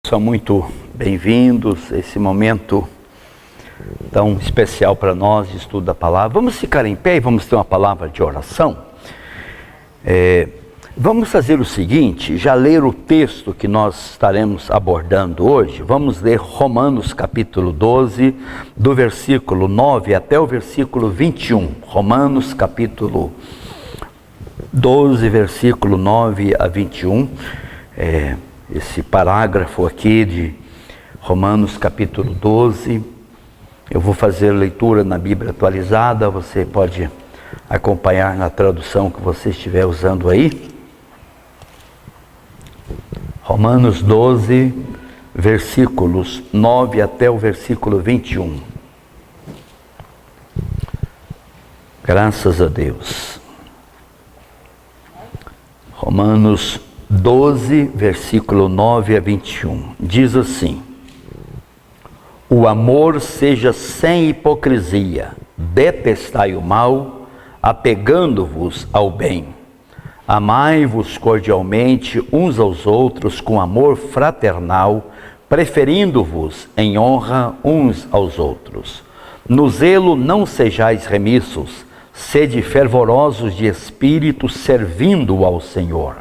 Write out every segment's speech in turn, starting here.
São muito bem-vindos a esse momento tão especial para nós de estudo da palavra. Vamos ficar em pé e vamos ter uma palavra de oração. Vamos fazer o seguinte, já ler o texto que nós estaremos abordando hoje. Vamos ler Romanos capítulo 12, do versículo 9 até o versículo 21. Romanos capítulo 12, versículo 9 a 21. Esse parágrafo aqui de Romanos capítulo 12, eu vou fazer leitura na Bíblia atualizada, você pode acompanhar na tradução que você estiver usando aí. Romanos 12, versículos 9 até o versículo 21. Graças a Deus. Romanos 12, versículo 9 a 21, diz assim: o amor seja sem hipocrisia, detestai o mal, apegando-vos ao bem. Amai-vos cordialmente uns aos outros com amor fraternal, preferindo-vos em honra uns aos outros. No zelo não sejais remissos, sede fervorosos de espírito, servindo ao Senhor.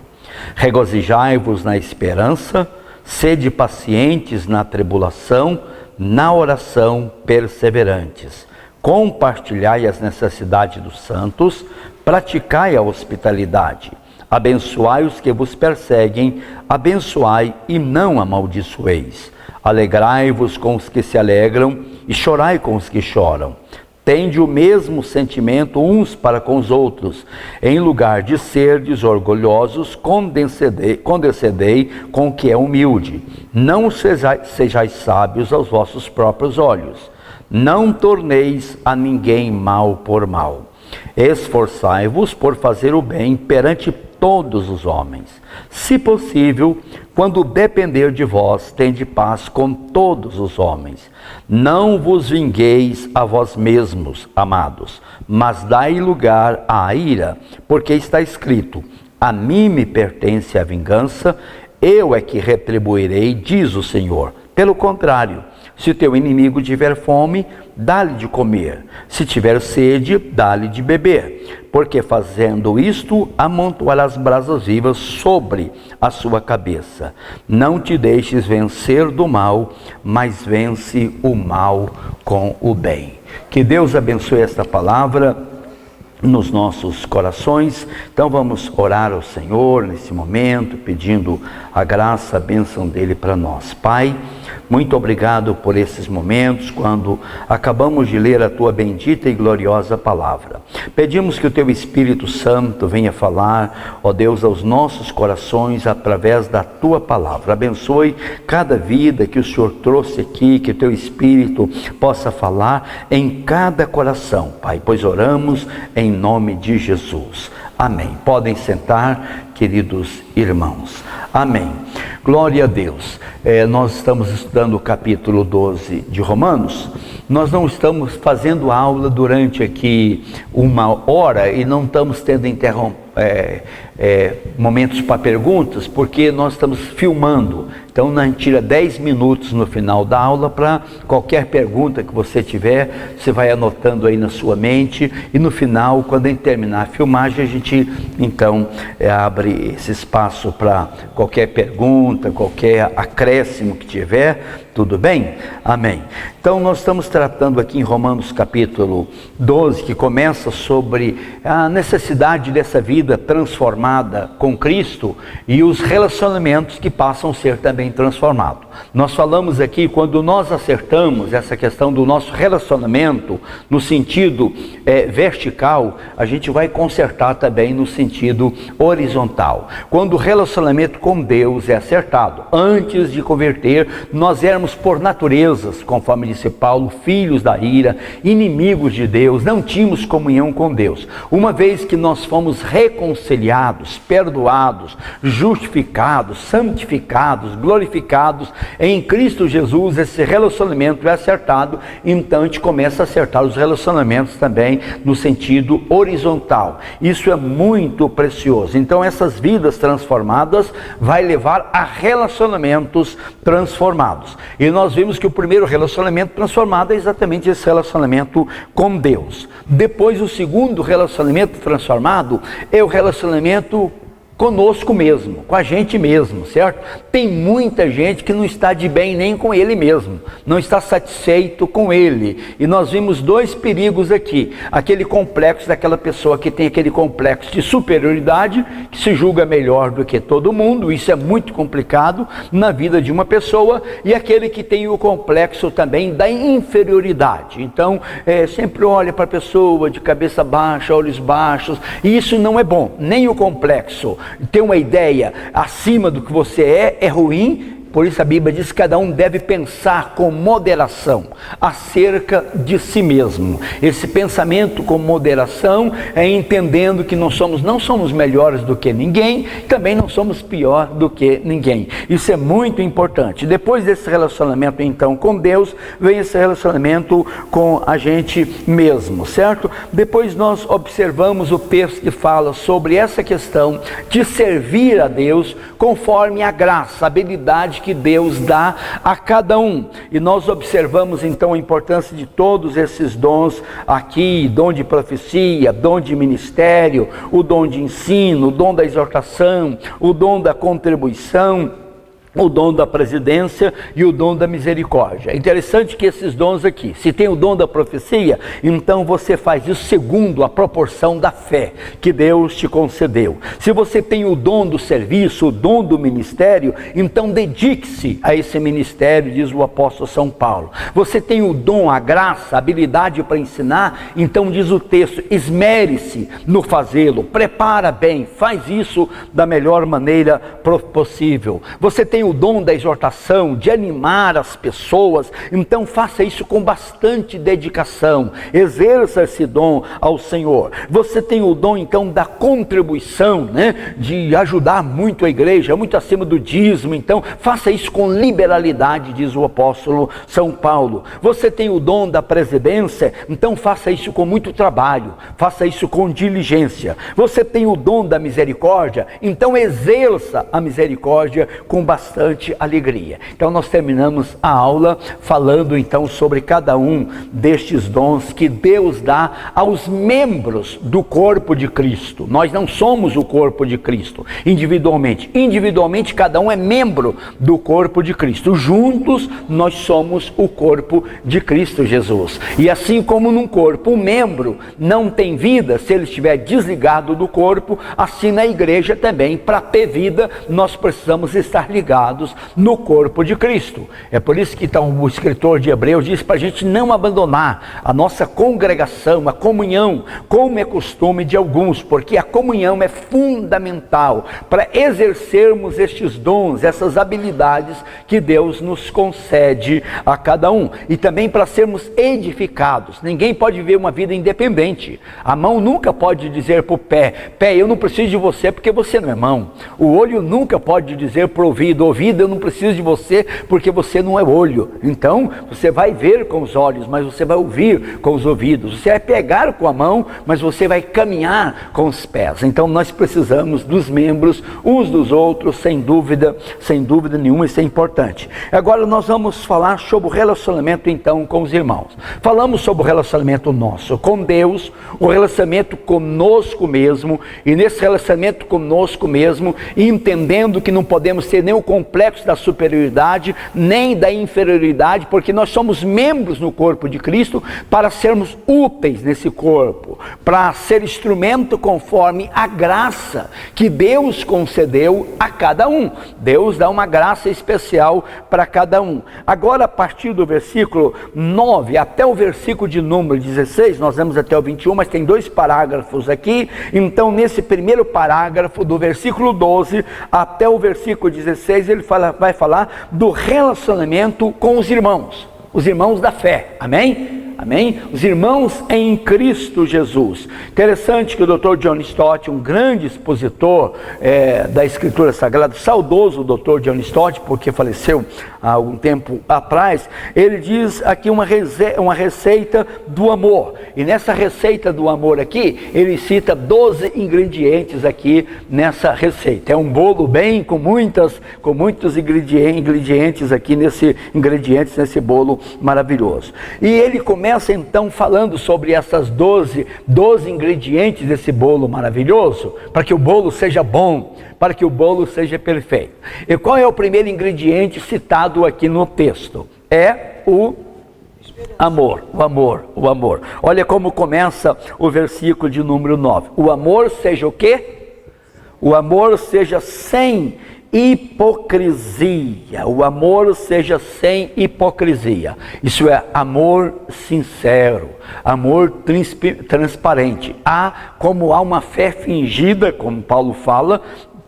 Regozijai-vos na esperança, sede pacientes na tribulação, na oração perseverantes. Compartilhai as necessidades dos santos, praticai a hospitalidade. Abençoai os que vos perseguem, abençoai e não amaldiçoeis. Alegrai-vos com os que se alegram e chorai com os que choram. Tende o mesmo sentimento uns para com os outros. Em lugar de serdes orgulhosos, condescendei com o que é humilde. Não sejais sábios aos vossos próprios olhos. Não torneis a ninguém mal por mal. Esforçai-vos por fazer o bem perante todos os homens. Se possível, quando depender de vós, tende paz com todos os homens. Não vos vingueis a vós mesmos, amados, mas dai lugar à ira, porque está escrito: a mim me pertence a vingança, eu é que retribuirei, diz o Senhor. Pelo contrário, se teu inimigo tiver fome, dá-lhe de comer. Se tiver sede, dá-lhe de beber. Porque fazendo isto, amontoarás brasas vivas sobre a sua cabeça. Não te deixes vencer do mal, mas vence o mal com o bem. Que Deus abençoe esta palavra nos nossos corações. Então vamos orar ao Senhor nesse momento, pedindo a graça, a bênção dele para nós. Pai, muito obrigado por esses momentos, quando acabamos de ler a tua bendita e gloriosa palavra. Pedimos que o teu Espírito Santo venha falar, ó Deus, aos nossos corações através da tua palavra. Abençoe cada vida que o Senhor trouxe aqui, que o teu Espírito possa falar em cada coração, Pai, pois oramos em nome de Jesus. Amém. Podem sentar, queridos irmãos. Amém. Glória a Deus. Nós estamos estudando o capítulo 12 de Romanos. Nós não estamos fazendo aula durante aqui 1 hora e não estamos tendo momentos para perguntas, porque nós estamos filmando. Então a gente tira 10 minutos no final da aula para qualquer pergunta que você tiver, você vai anotando aí na sua mente, e no final, quando a gente terminar a filmagem, a gente então abre esse espaço para qualquer pergunta, qualquer acréscimo que tiver. Tudo bem? Amém. Então nós estamos tratando aqui em Romanos capítulo 12, que começa sobre a necessidade dessa vida transformada com Cristo e os relacionamentos que passam a ser também transformados. Nós falamos aqui, quando nós acertamos essa questão do nosso relacionamento no sentido vertical, a gente vai consertar também no sentido horizontal. Quando o relacionamento com Deus é acertado, antes de converter, nós éramos éramos por naturezas, conforme disse Paulo, filhos da ira, inimigos de Deus, não tínhamos comunhão com Deus. Uma vez que nós fomos reconciliados, perdoados, justificados, santificados, glorificados em Cristo Jesus, esse relacionamento é acertado, então a gente começa a acertar os relacionamentos também no sentido horizontal. Isso é muito precioso. Então essas vidas transformadas vai levar a relacionamentos transformados. E nós vimos que o primeiro relacionamento transformado é exatamente esse relacionamento com Deus. Depois, o segundo relacionamento transformado é o relacionamento conosco mesmo, com a gente mesmo, certo? Tem muita gente que não está de bem nem com ele mesmo, não está satisfeito com ele. E nós vimos dois perigos aqui: aquele complexo daquela pessoa que tem aquele complexo de superioridade, que se julga melhor do que todo mundo, isso é muito complicado na vida de uma pessoa, e aquele que tem o complexo também da inferioridade. Então, sempre olha para a pessoa de cabeça baixa, olhos baixos, e isso não é bom, nem o complexo. Ter uma ideia acima do que você é ruim. Por isso a Bíblia diz que cada um deve pensar com moderação acerca de si mesmo. Esse pensamento com moderação é entendendo que não somos melhores do que ninguém, também não somos pior do que ninguém. Isso é muito importante. Depois desse relacionamento então com Deus, vem esse relacionamento com a gente mesmo, certo? Depois nós observamos o texto que fala sobre essa questão de servir a Deus conforme a graça, a habilidade que Deus dá a cada um. E nós observamos então a importância de todos esses dons aqui: dom de profecia, dom de ministério, o dom de ensino, o dom da exortação, o dom da contribuição, o dom da presidência e o dom da misericórdia. É interessante que esses dons aqui, se tem o dom da profecia, então você faz isso segundo a proporção da fé que Deus te concedeu. Se você tem o dom do serviço, o dom do ministério, então dedique-se a esse ministério, diz o apóstolo São Paulo. Você tem o dom, a graça, a habilidade para ensinar, então diz o texto, esmere-se no fazê-lo, prepara bem, faz isso da melhor maneira possível. Você tem o dom da exortação, de animar as pessoas, então faça isso com bastante dedicação, exerça esse dom ao Senhor. Você tem o dom então da contribuição, de ajudar muito a igreja, muito acima do dízimo, então faça isso com liberalidade, diz o apóstolo São Paulo. Você tem o dom da presidência, então faça isso com muito trabalho, faça isso com diligência. Você tem o dom da misericórdia, então exerça a misericórdia com bastante alegria. Então nós terminamos a aula falando então sobre cada um destes dons que Deus dá aos membros do corpo de Cristo. Nós não somos o corpo de Cristo individualmente. Individualmente cada um é membro do corpo de Cristo. Juntos nós somos o corpo de Cristo Jesus. E assim como num corpo, um membro não tem vida se ele estiver desligado do corpo, assim na igreja também, para ter vida, nós precisamos estar ligados no corpo de Cristo. É por isso que então, o escritor de Hebreus diz para a gente não abandonar a nossa congregação, a comunhão, como é costume de alguns, porque a comunhão é fundamental para exercermos estes dons, essas habilidades que Deus nos concede a cada um, e também para sermos edificados. Ninguém pode viver uma vida independente. A mão nunca pode dizer para o pé, eu não preciso de você porque você não é mão. O olho nunca pode dizer para o ouvido, eu não preciso de você porque você não é olho. Então você vai ver com os olhos, mas você vai ouvir com os ouvidos. Você vai pegar com a mão, mas você vai caminhar com os pés. Então nós precisamos dos membros uns dos outros, sem dúvida nenhuma. Isso é importante. Agora nós vamos falar sobre o relacionamento então com os irmãos. Falamos sobre o relacionamento nosso com Deus, o relacionamento conosco mesmo, e nesse relacionamento conosco mesmo, entendendo que não podemos ter nem o complexo da superioridade, nem da inferioridade, porque nós somos membros no corpo de Cristo para sermos úteis nesse corpo, para ser instrumento conforme a graça que Deus concedeu a cada um. Deus dá uma graça especial para cada um. Agora, a partir do versículo 9 até o versículo de número 16, nós vamos até o 21, mas tem dois parágrafos aqui. Então, nesse primeiro parágrafo, do versículo 12 até o versículo 16, depois ele vai falar do relacionamento com os irmãos da fé, amém? Amém? Os irmãos em Cristo Jesus. Interessante que o Dr. John Stott, um grande expositor da Escritura Sagrada, saudoso Dr. John Stott, porque faleceu há algum tempo atrás, ele diz aqui uma receita do amor. E nessa receita do amor aqui, ele cita 12 ingredientes aqui nessa receita. É um bolo bem com muitos ingredientes aqui nesse bolo maravilhoso. E ele começa então falando sobre essas 12 ingredientes desse bolo maravilhoso, para que o bolo seja bom, para que o bolo seja perfeito. E qual é o primeiro ingrediente citado aqui no texto? É o amor, o amor. Olha como começa o versículo de número 9. O amor seja o quê? O amor seja sem hipocrisia. O amor seja sem hipocrisia. Isso é amor sincero, amor transparente. Como há uma fé fingida, como Paulo fala,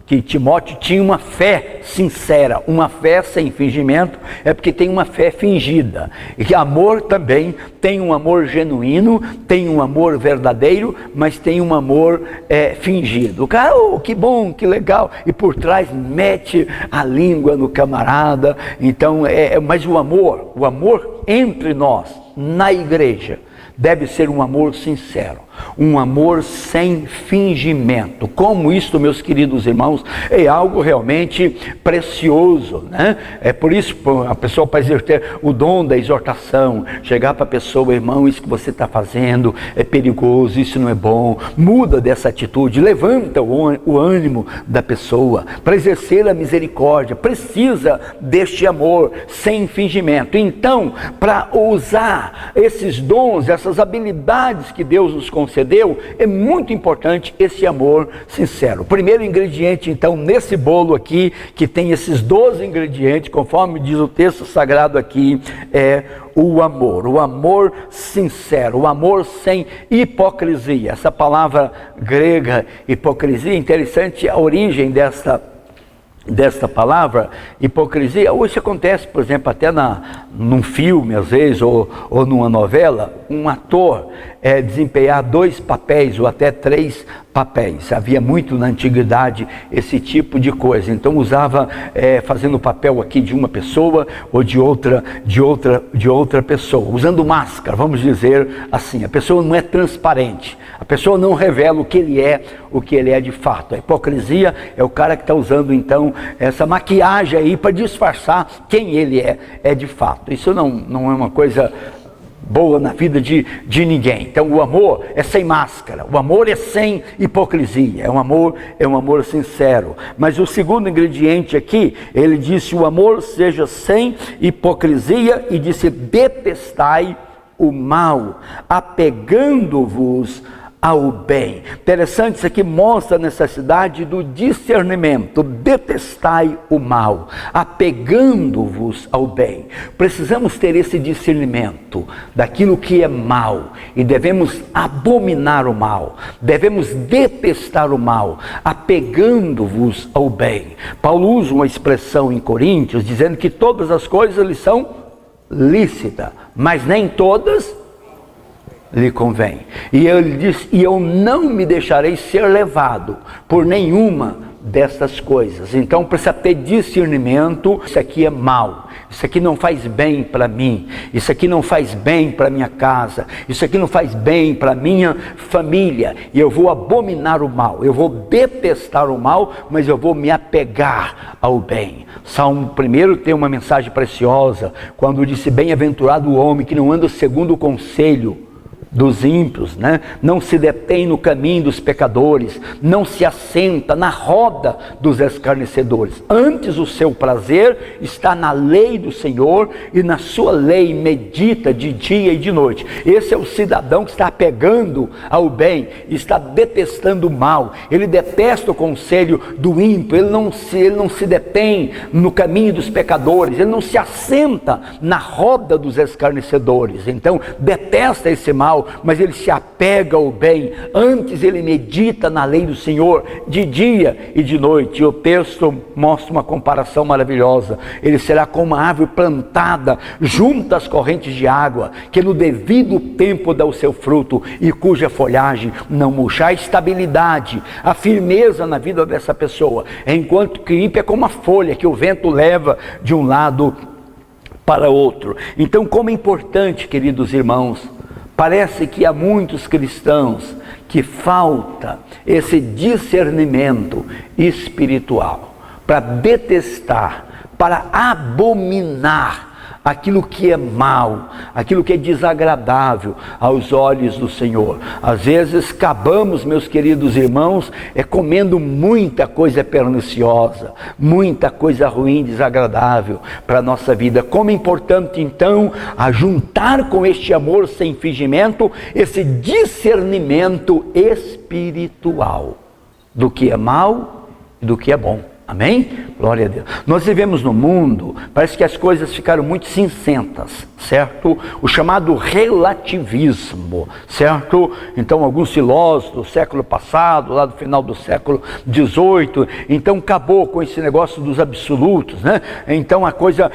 que Timóteo tinha uma fé sincera, uma fé sem fingimento, é porque tem uma fé fingida. E amor também tem um amor genuíno, tem um amor verdadeiro, mas tem um amor fingido. O cara, que bom, que legal, e por trás mete a língua no camarada. Então, mas o amor entre nós, na igreja, deve ser um amor sincero, um amor sem fingimento. Como isto, meus queridos irmãos, é algo realmente precioso, né? É por isso que a pessoa pode ter o dom da exortação, chegar para a pessoa: irmão, isso que você está fazendo é perigoso, isso não é bom, muda dessa atitude, levanta o ânimo da pessoa, para exercer a misericórdia, precisa deste amor sem fingimento. Então, para usar esses dons, essas habilidades que Deus nos concedeu, é muito importante esse amor sincero. O primeiro ingrediente, então, nesse bolo aqui, que tem esses 12 ingredientes, conforme diz o texto sagrado aqui, é o amor sincero, o amor sem hipocrisia. Essa palavra grega, hipocrisia, interessante a origem desta palavra, hipocrisia. Hoje acontece, por exemplo, até num filme, às vezes, ou numa novela, um ator desempenhar 2 papéis ou até 3 papéis. Havia muito na antiguidade esse tipo de coisa. Então usava fazendo o papel aqui de uma pessoa ou de outra pessoa, usando máscara, vamos dizer assim. A pessoa não é transparente, a pessoa não revela o que ele é de fato. A hipocrisia é o cara que está usando então essa maquiagem aí para disfarçar quem ele é de fato. Isso não é uma coisa boa na vida de ninguém. Então o amor é sem máscara, o amor é sem hipocrisia, é um amor sincero. Mas o segundo ingrediente aqui, ele disse: o amor seja sem hipocrisia, e disse: detestai o mal, apegando-vos ao bem. Interessante, isso aqui mostra a necessidade do discernimento. Detestai o mal, apegando-vos ao bem. Precisamos ter esse discernimento daquilo que é mal, e devemos abominar o mal, devemos detestar o mal, apegando-vos ao bem. Paulo usa uma expressão em Coríntios, dizendo que todas as coisas lhe são lícitas, mas nem todas lhe convém. E ele diz: e eu não me deixarei ser levado por nenhuma destas coisas. Então precisa ter discernimento. Isso aqui é mal, isso aqui não faz bem para mim, isso aqui não faz bem para minha casa, isso aqui não faz bem para minha família, e eu vou abominar o mal, eu vou detestar o mal, mas eu vou me apegar ao bem. Salmo 1 tem uma mensagem preciosa, quando disse: bem-aventurado o homem que não anda segundo o conselho dos ímpios, né? Não se detém no caminho dos pecadores, não se assenta na roda dos escarnecedores. Antes o seu prazer está na lei do Senhor, e na sua lei medita de dia e de noite. Esse é o cidadão que está apegando ao bem, está detestando o mal. Ele detesta o conselho do ímpio, ele não se detém no caminho dos pecadores, ele não se assenta na roda dos escarnecedores. Então detesta esse mal, mal, mas ele se apega ao bem. Antes ele medita na lei do Senhor de dia e de noite. E o texto mostra uma comparação maravilhosa. Ele será como uma árvore plantada junto às correntes de água, que no devido tempo dá o seu fruto e cuja folhagem não murcha. A estabilidade, a firmeza na vida dessa pessoa, enquanto que o ímpio é como uma folha que o vento leva de um lado para outro. Então, como é importante, queridos irmãos, parece que há muitos cristãos que falta esse discernimento espiritual para detestar, para abominar aquilo que é mal, aquilo que é desagradável aos olhos do Senhor. Às vezes acabamos, meus queridos irmãos, comendo muita coisa perniciosa, muita coisa ruim, desagradável para a nossa vida. Como é importante então ajuntar com este amor sem fingimento esse discernimento espiritual do que é mal e do que é bom. Amém? Glória a Deus. Nós vivemos no mundo, parece que as coisas ficaram muito cinzentas, certo? O chamado relativismo, certo? Então, alguns filósofos do século passado, lá do final do século XVIII, então acabou com esse negócio dos absolutos, né? Então a coisa,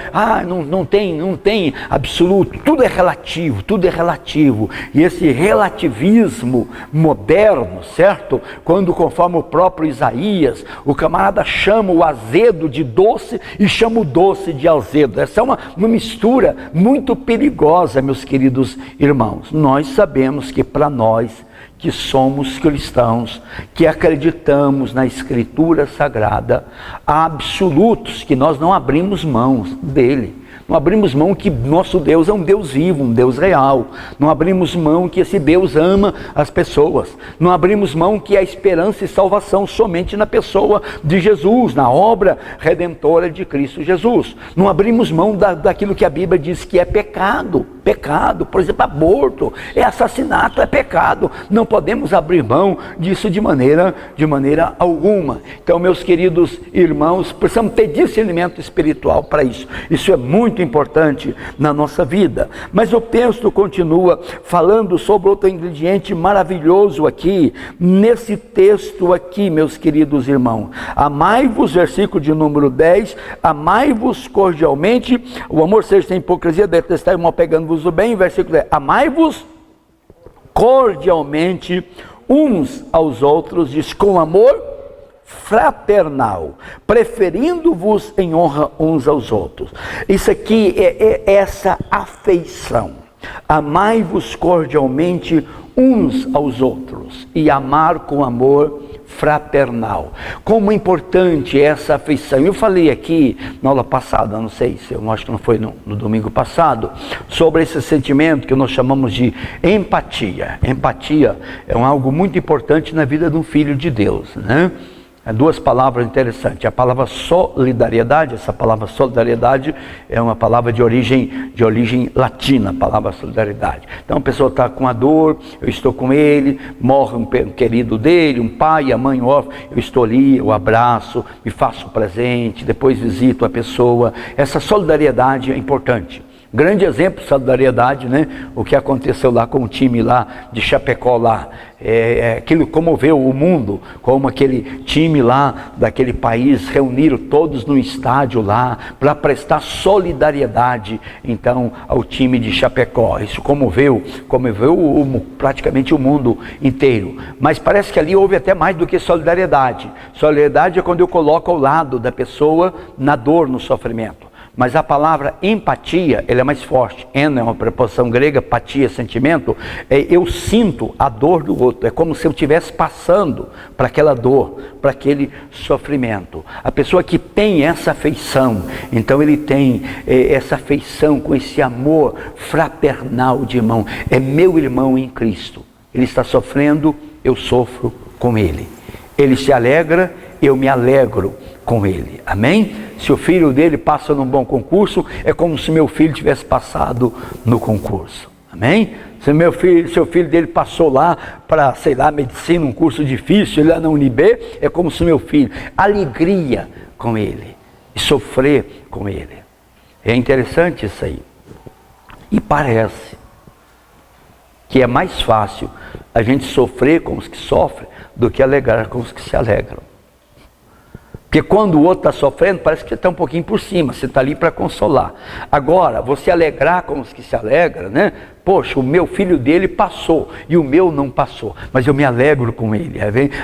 não tem absoluto, tudo é relativo, tudo é relativo. E esse relativismo moderno, certo? Quando, conforme o próprio Isaías, o camarada chama o azedo de doce e chama o doce de azedo. Essa é uma mistura muito perigosa, meus queridos irmãos. Nós sabemos que para nós que somos cristãos, que acreditamos na Escritura Sagrada, há absolutos que nós não abrimos mãos dele. Não abrimos mão que nosso Deus é um Deus vivo, um Deus real. Não abrimos mão que esse Deus ama as pessoas. Não abrimos mão que há esperança e salvação somente na pessoa de Jesus, na obra redentora de Cristo Jesus. Não abrimos mão daquilo que a Bíblia diz que é pecado. Pecado, por exemplo, aborto, é assassinato, é pecado. Não podemos abrir mão disso de maneira alguma. Então, meus queridos irmãos, precisamos ter discernimento espiritual para isso. Isso é muito importante na nossa vida. Mas o texto continua falando sobre outro ingrediente maravilhoso aqui, nesse texto aqui, meus queridos irmãos. Amai-vos, versículo de número 10, amai-vos cordialmente, o amor seja sem hipocrisia, detestai o mal, pegando-vos o bem, versículo 10, amai-vos cordialmente uns aos outros, diz, com amor fraternal, preferindo-vos em honra uns aos outros. Isso aqui é essa afeição. Amai-vos cordialmente uns aos outros e amar com amor fraternal. Como é importante essa afeição. Eu falei aqui na aula passada, não sei se eu acho que não foi no domingo passado, sobre esse sentimento que nós chamamos de empatia. Empatia é algo muito importante na vida de um filho de Deus, né? Duas palavras interessantes. A palavra solidariedade, essa palavra solidariedade é uma palavra de origem latina, a palavra solidariedade. Então a pessoa está com a dor, eu estou com ele, morre um querido dele, um pai, a mãe órfã, eu estou ali, eu abraço, me faço presente, depois visito a pessoa. Essa solidariedade é importante. Grande exemplo de solidariedade, né? O que aconteceu lá com o time lá de Chapecó lá. Aquilo comoveu o mundo, como aquele time lá daquele país reuniram todos no estádio lá para prestar solidariedade, então, ao time de Chapecó. Isso comoveu praticamente o mundo inteiro. Mas parece que ali houve até mais do que solidariedade. Solidariedade é quando eu coloco ao lado da pessoa na dor, no sofrimento. Mas a palavra empatia, ela é mais forte. En é uma preposição grega, patia, sentimento. Eu sinto a dor do outro. É como se eu estivesse passando para aquela dor, para aquele sofrimento. A pessoa que tem essa afeição, então ele tem essa afeição com esse amor fraternal de irmão. É meu irmão em Cristo. Ele está sofrendo, eu sofro com ele. Ele se alegra, eu me alegro com ele. Amém? Se o filho dele passa num bom concurso, é como se meu filho tivesse passado no concurso. Amém? Se seu filho dele passou lá para, sei lá, medicina, um curso difícil, lá na UNB, é como se meu filho. Alegria com ele e sofrer com ele. É interessante isso aí. E parece que é mais fácil a gente sofrer com os que sofrem do que alegrar com os que se alegram. Porque quando o outro está sofrendo, parece que você está um pouquinho por cima, você está ali para consolar. Agora, você alegrar com os que se alegram, né? Poxa, o meu filho dele passou e o meu não passou, mas eu me alegro com ele.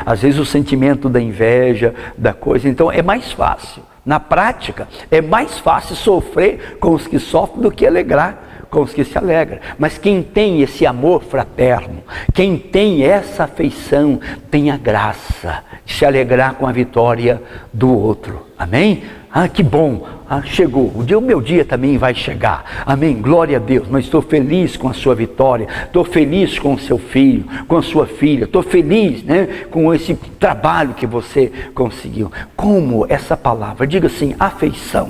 Às vezes o sentimento da inveja, da coisa, então é mais fácil. Na prática, é mais fácil sofrer com os que sofrem do que alegrar com os que se alegram. Mas quem tem esse amor fraterno, quem tem essa afeição, tem a graça de se alegrar com a vitória do outro. Amém? Ah, que bom, chegou, o meu dia também vai chegar, amém, glória a Deus, mas estou feliz com a sua vitória, estou feliz com o seu filho, com a sua filha, estou feliz, né, com esse trabalho que você conseguiu. Como essa palavra, diga assim, afeição.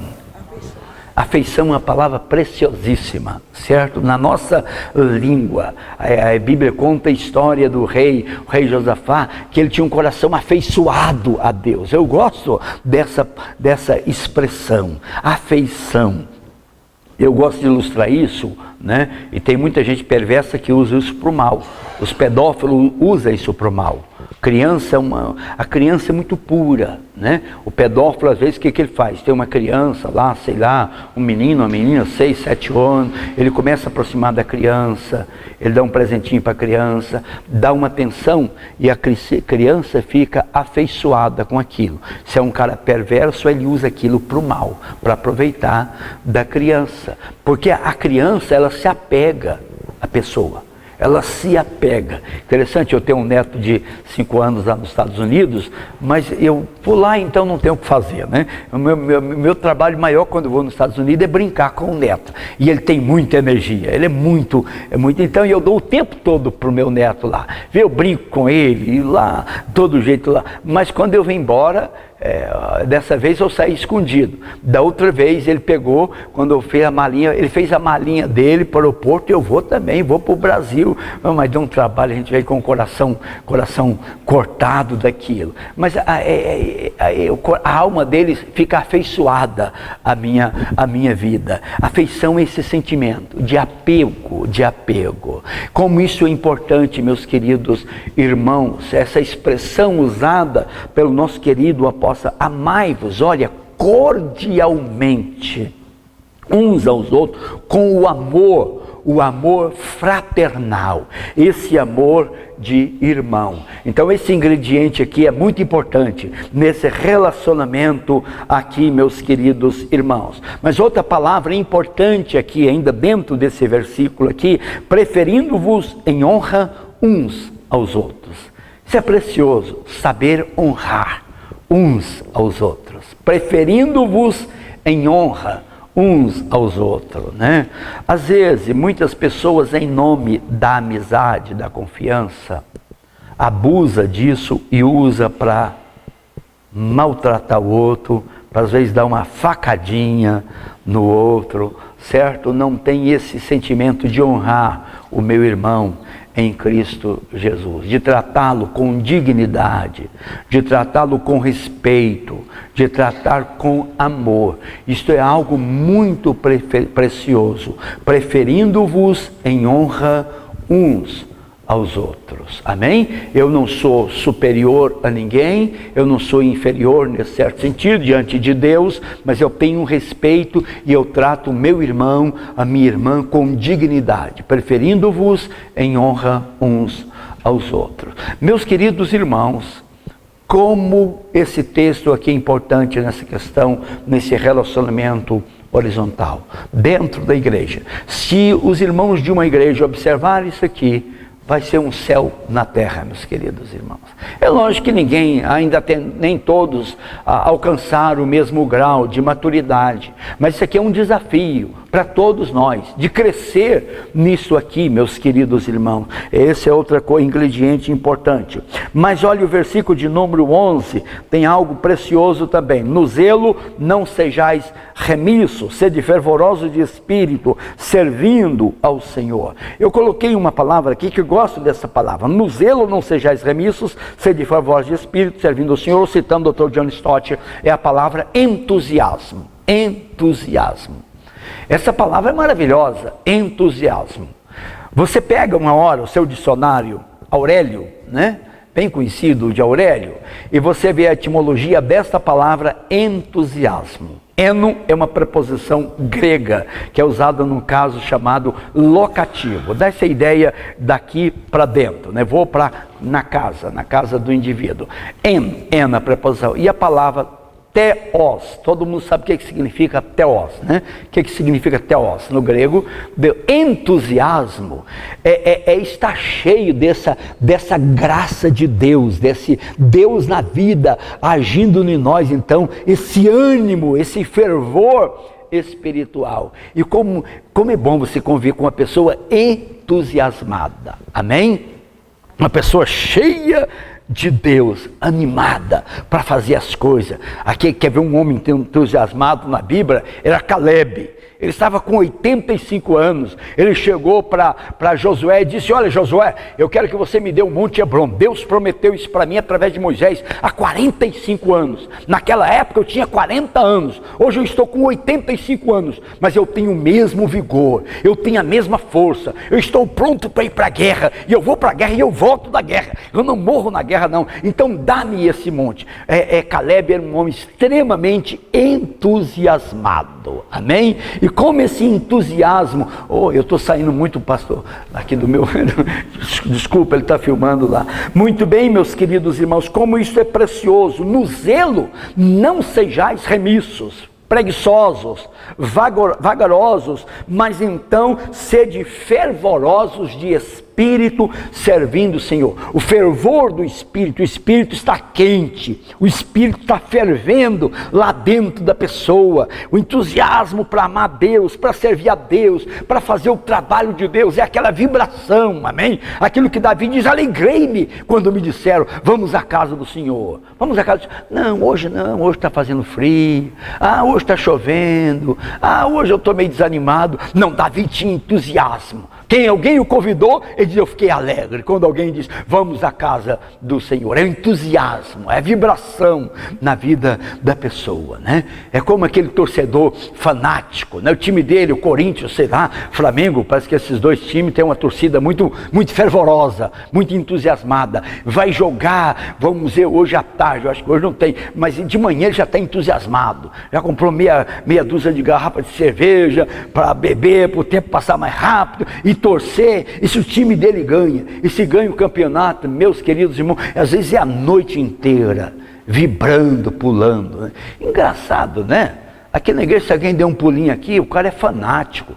Afeição é uma palavra preciosíssima, certo? Na nossa língua, a Bíblia conta a história do rei, o rei Josafá, que ele tinha um coração afeiçoado a Deus. Eu gosto dessa expressão, afeição. Eu gosto de ilustrar isso, né? E tem muita gente perversa que usa isso para o mal. Os pedófilos usam isso para o mal. A criança é muito pura, né? O pedófilo, às vezes, o que ele faz? Tem uma criança lá, sei lá, um menino, uma menina, 6, 7 anos, ele começa a aproximar da criança, ele dá um presentinho para a criança, dá uma atenção e a criança fica afeiçoada com aquilo. Se é um cara perverso, ele usa aquilo para o mal, para aproveitar da criança. Porque a criança, ela se apega à pessoa. Ela se apega. Interessante, eu tenho um neto de 5 anos lá nos Estados Unidos, mas eu vou lá, então não tenho o que fazer, né? O meu trabalho maior quando eu vou nos Estados Unidos é brincar com o neto. E ele tem muita energia, ele é muito, então eu dou o tempo todo para o meu neto lá. Eu brinco com ele, e lá, todo jeito lá. Mas quando eu venho embora, dessa vez eu saí escondido. Da outra vez ele pegou, quando eu fiz a malinha, ele fez a malinha dele para o aeroporto, eu vou também, vou para o Brasil. Mas deu um trabalho, a gente veio com o coração cortado daquilo. Mas a alma dele fica afeiçoada à minha vida. Afeição é esse sentimento de apego. Como isso é importante, meus queridos irmãos, essa expressão usada pelo nosso querido apóstolo, amai-vos, olha, cordialmente, uns aos outros, com o amor fraternal, esse amor de irmão. Então esse ingrediente aqui é muito importante nesse relacionamento aqui, meus queridos irmãos. Mas outra palavra importante aqui, ainda dentro desse versículo aqui, preferindo-vos em honra uns aos outros. Isso é precioso, saber honrar uns aos outros, preferindo-vos em honra uns aos outros, né? Às vezes, muitas pessoas, em nome da amizade, da confiança, abusa disso e usa para maltratar o outro, para às vezes dar uma facadinha no outro, certo? Não tem esse sentimento de honrar o meu irmão em Cristo Jesus, de tratá-lo com dignidade, de tratá-lo com respeito, de tratar com amor. Isto é algo muito precioso, preferindo-vos em honra uns aos outros. Amém? Eu não sou superior a ninguém, eu não sou inferior nesse certo sentido diante de Deus, mas eu tenho um respeito e eu trato o meu irmão, a minha irmã com dignidade, preferindo-vos em honra uns aos outros. Meus queridos irmãos, como esse texto aqui é importante nessa questão, nesse relacionamento horizontal, dentro da igreja. Se os irmãos de uma igreja observarem isso aqui, vai ser um céu na terra, meus queridos irmãos. É lógico que ninguém, nem todos alcançaram o mesmo grau de maturidade, mas isso aqui é um desafio para todos nós, de crescer nisso aqui, meus queridos irmãos. Esse é outro ingrediente importante. Mas olha o versículo de número 11, tem algo precioso também. No zelo não sejais remissos, sede fervorosos de espírito, servindo ao Senhor. Eu coloquei uma palavra aqui que eu gosto dessa palavra. No zelo não sejais remissos, sede fervorosos de espírito, servindo ao Senhor. Citando o Dr. John Stott, é a palavra entusiasmo. Entusiasmo. Essa palavra é maravilhosa, entusiasmo. Você pega uma hora o seu dicionário Aurélio, né? Bem conhecido de Aurélio, e você vê a etimologia desta palavra entusiasmo. Eno é uma preposição grega, que é usada num caso chamado locativo. Dá essa ideia daqui para dentro, né? Vou na casa do indivíduo. É a preposição. E a palavra Theos, todo mundo sabe o que significa Theos, né? O que significa Theos no grego? Entusiasmo está cheio dessa graça de Deus, desse Deus na vida agindo em nós. Então, esse ânimo, esse fervor espiritual. E como é bom você conviver com uma pessoa entusiasmada, amém? Uma pessoa cheia de Deus, animada para fazer as coisas. Aqui quer ver um homem entusiasmado na Bíblia? Era Caleb. Ele estava com 85 anos, ele chegou para Josué e disse: olha Josué, eu quero que você me dê o Monte Hebron. Deus prometeu isso para mim através de Moisés há 45 anos. Naquela época eu tinha 40 anos, hoje eu estou com 85 anos, mas eu tenho o mesmo vigor, eu tenho a mesma força, eu estou pronto para ir para a guerra, e eu vou para a guerra e eu volto da guerra, eu não morro na guerra não, então dá-me esse monte. Caleb era um homem extremamente entusiasmado, amém? E como esse entusiasmo, eu estou saindo muito, pastor, aqui do meu, desculpa, ele está filmando lá. Muito bem, meus queridos irmãos, como isso é precioso. No zelo, não sejais remissos, preguiçosos, vagarosos, mas então sede fervorosos de espírito, servindo o Senhor. O fervor do espírito, o espírito está quente, o espírito está fervendo lá dentro da pessoa. O entusiasmo para amar Deus, para servir a Deus, para fazer o trabalho de Deus, é aquela vibração, amém? Aquilo que Davi diz: alegrei-me quando me disseram, vamos à casa do Senhor. Vamos à casa do Senhor. Não, hoje está fazendo frio, hoje está chovendo, hoje eu estou meio desanimado. Não, Davi tinha entusiasmo. Alguém o convidou, ele diz: eu fiquei alegre. Quando alguém diz, vamos à casa do Senhor, é entusiasmo, é vibração na vida da pessoa, né? É como aquele torcedor fanático, né? O time dele, o Corinthians, sei lá, Flamengo, parece que esses dois times têm uma torcida muito, muito fervorosa, muito entusiasmada. Vai jogar, vamos ver, hoje à tarde, eu acho que hoje não tem, mas de manhã ele já está entusiasmado, já comprou meia dúzia de garrafa de cerveja para beber, para o tempo passar mais rápido, e torcer, e se o time dele ganha, e se ganha o campeonato, meus queridos irmãos, às vezes é a noite inteira, vibrando, pulando, né? Engraçado, né? Aqui na igreja, se alguém der um pulinho aqui, o cara é fanático,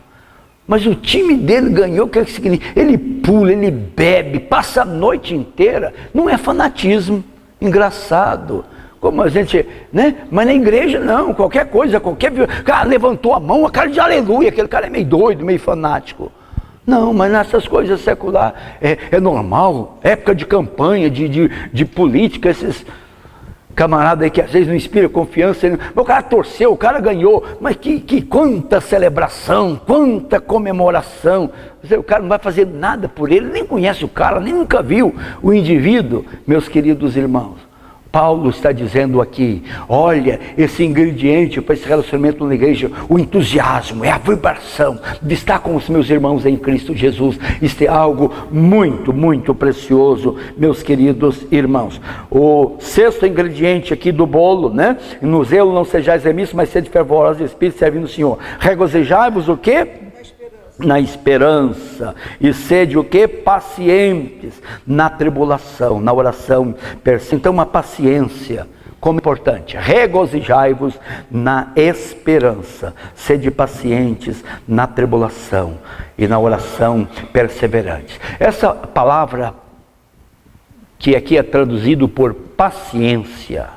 mas o time dele ganhou, o que é que significa? Ele pula, ele bebe, passa a noite inteira, não é fanatismo. Engraçado, como a gente, né? Mas na igreja não, qualquer coisa, cara levantou a mão, a cara de aleluia, aquele cara é meio doido, meio fanático. Não, mas nessas coisas seculares é normal, época de campanha, de política, esses camaradas aí que às vezes não inspiram confiança, o cara torceu, o cara ganhou, mas quanta celebração, quanta comemoração, o cara não vai fazer nada por ele, nem conhece o cara, nem nunca viu o indivíduo, meus queridos irmãos. Paulo está dizendo aqui, olha, esse ingrediente para esse relacionamento na igreja, o entusiasmo, é a vibração de estar com os meus irmãos em Cristo Jesus. Isso é algo muito, muito precioso, meus queridos irmãos. O sexto ingrediente aqui do bolo, né? No zelo não sejais remissos, mas sede fervorosos de espírito, servindo o Senhor. Regozijai-vos o quê? Na esperança, e sede o que? Pacientes na tribulação, na oração. Então uma paciência como importante. Regozijai-vos na esperança, sede pacientes na tribulação e na oração perseverantes. Essa palavra que aqui é traduzido por paciência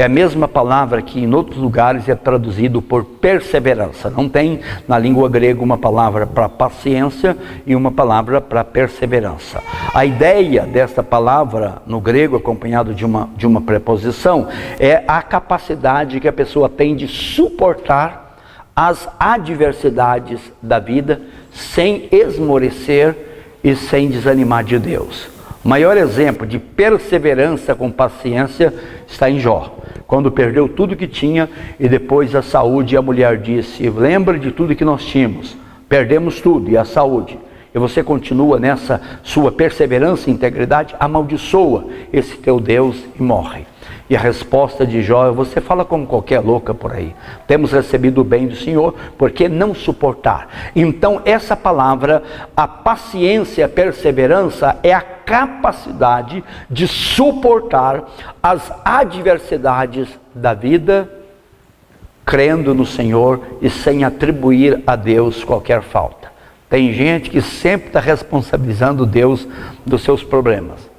é a mesma palavra que em outros lugares é traduzido por perseverança. Não tem na língua grega uma palavra para paciência e uma palavra para perseverança. A ideia dessa palavra no grego, acompanhado de uma preposição, é a capacidade que a pessoa tem de suportar as adversidades da vida sem esmorecer e sem desanimar de Deus. O maior exemplo de perseverança com paciência está em Jó, quando perdeu tudo que tinha e depois a saúde, e a mulher disse, lembra de tudo que nós tínhamos, perdemos tudo e a saúde. e você continua nessa sua perseverança e integridade, amaldiçoa esse teu Deus e morre. E a resposta de Jó, você fala como qualquer louca por aí. Temos recebido o bem do Senhor, por que não suportar? Então essa palavra, a paciência, a perseverança, é a capacidade de suportar as adversidades da vida, crendo no Senhor e sem atribuir a Deus qualquer falta. Tem gente que sempre está responsabilizando Deus dos seus problemas.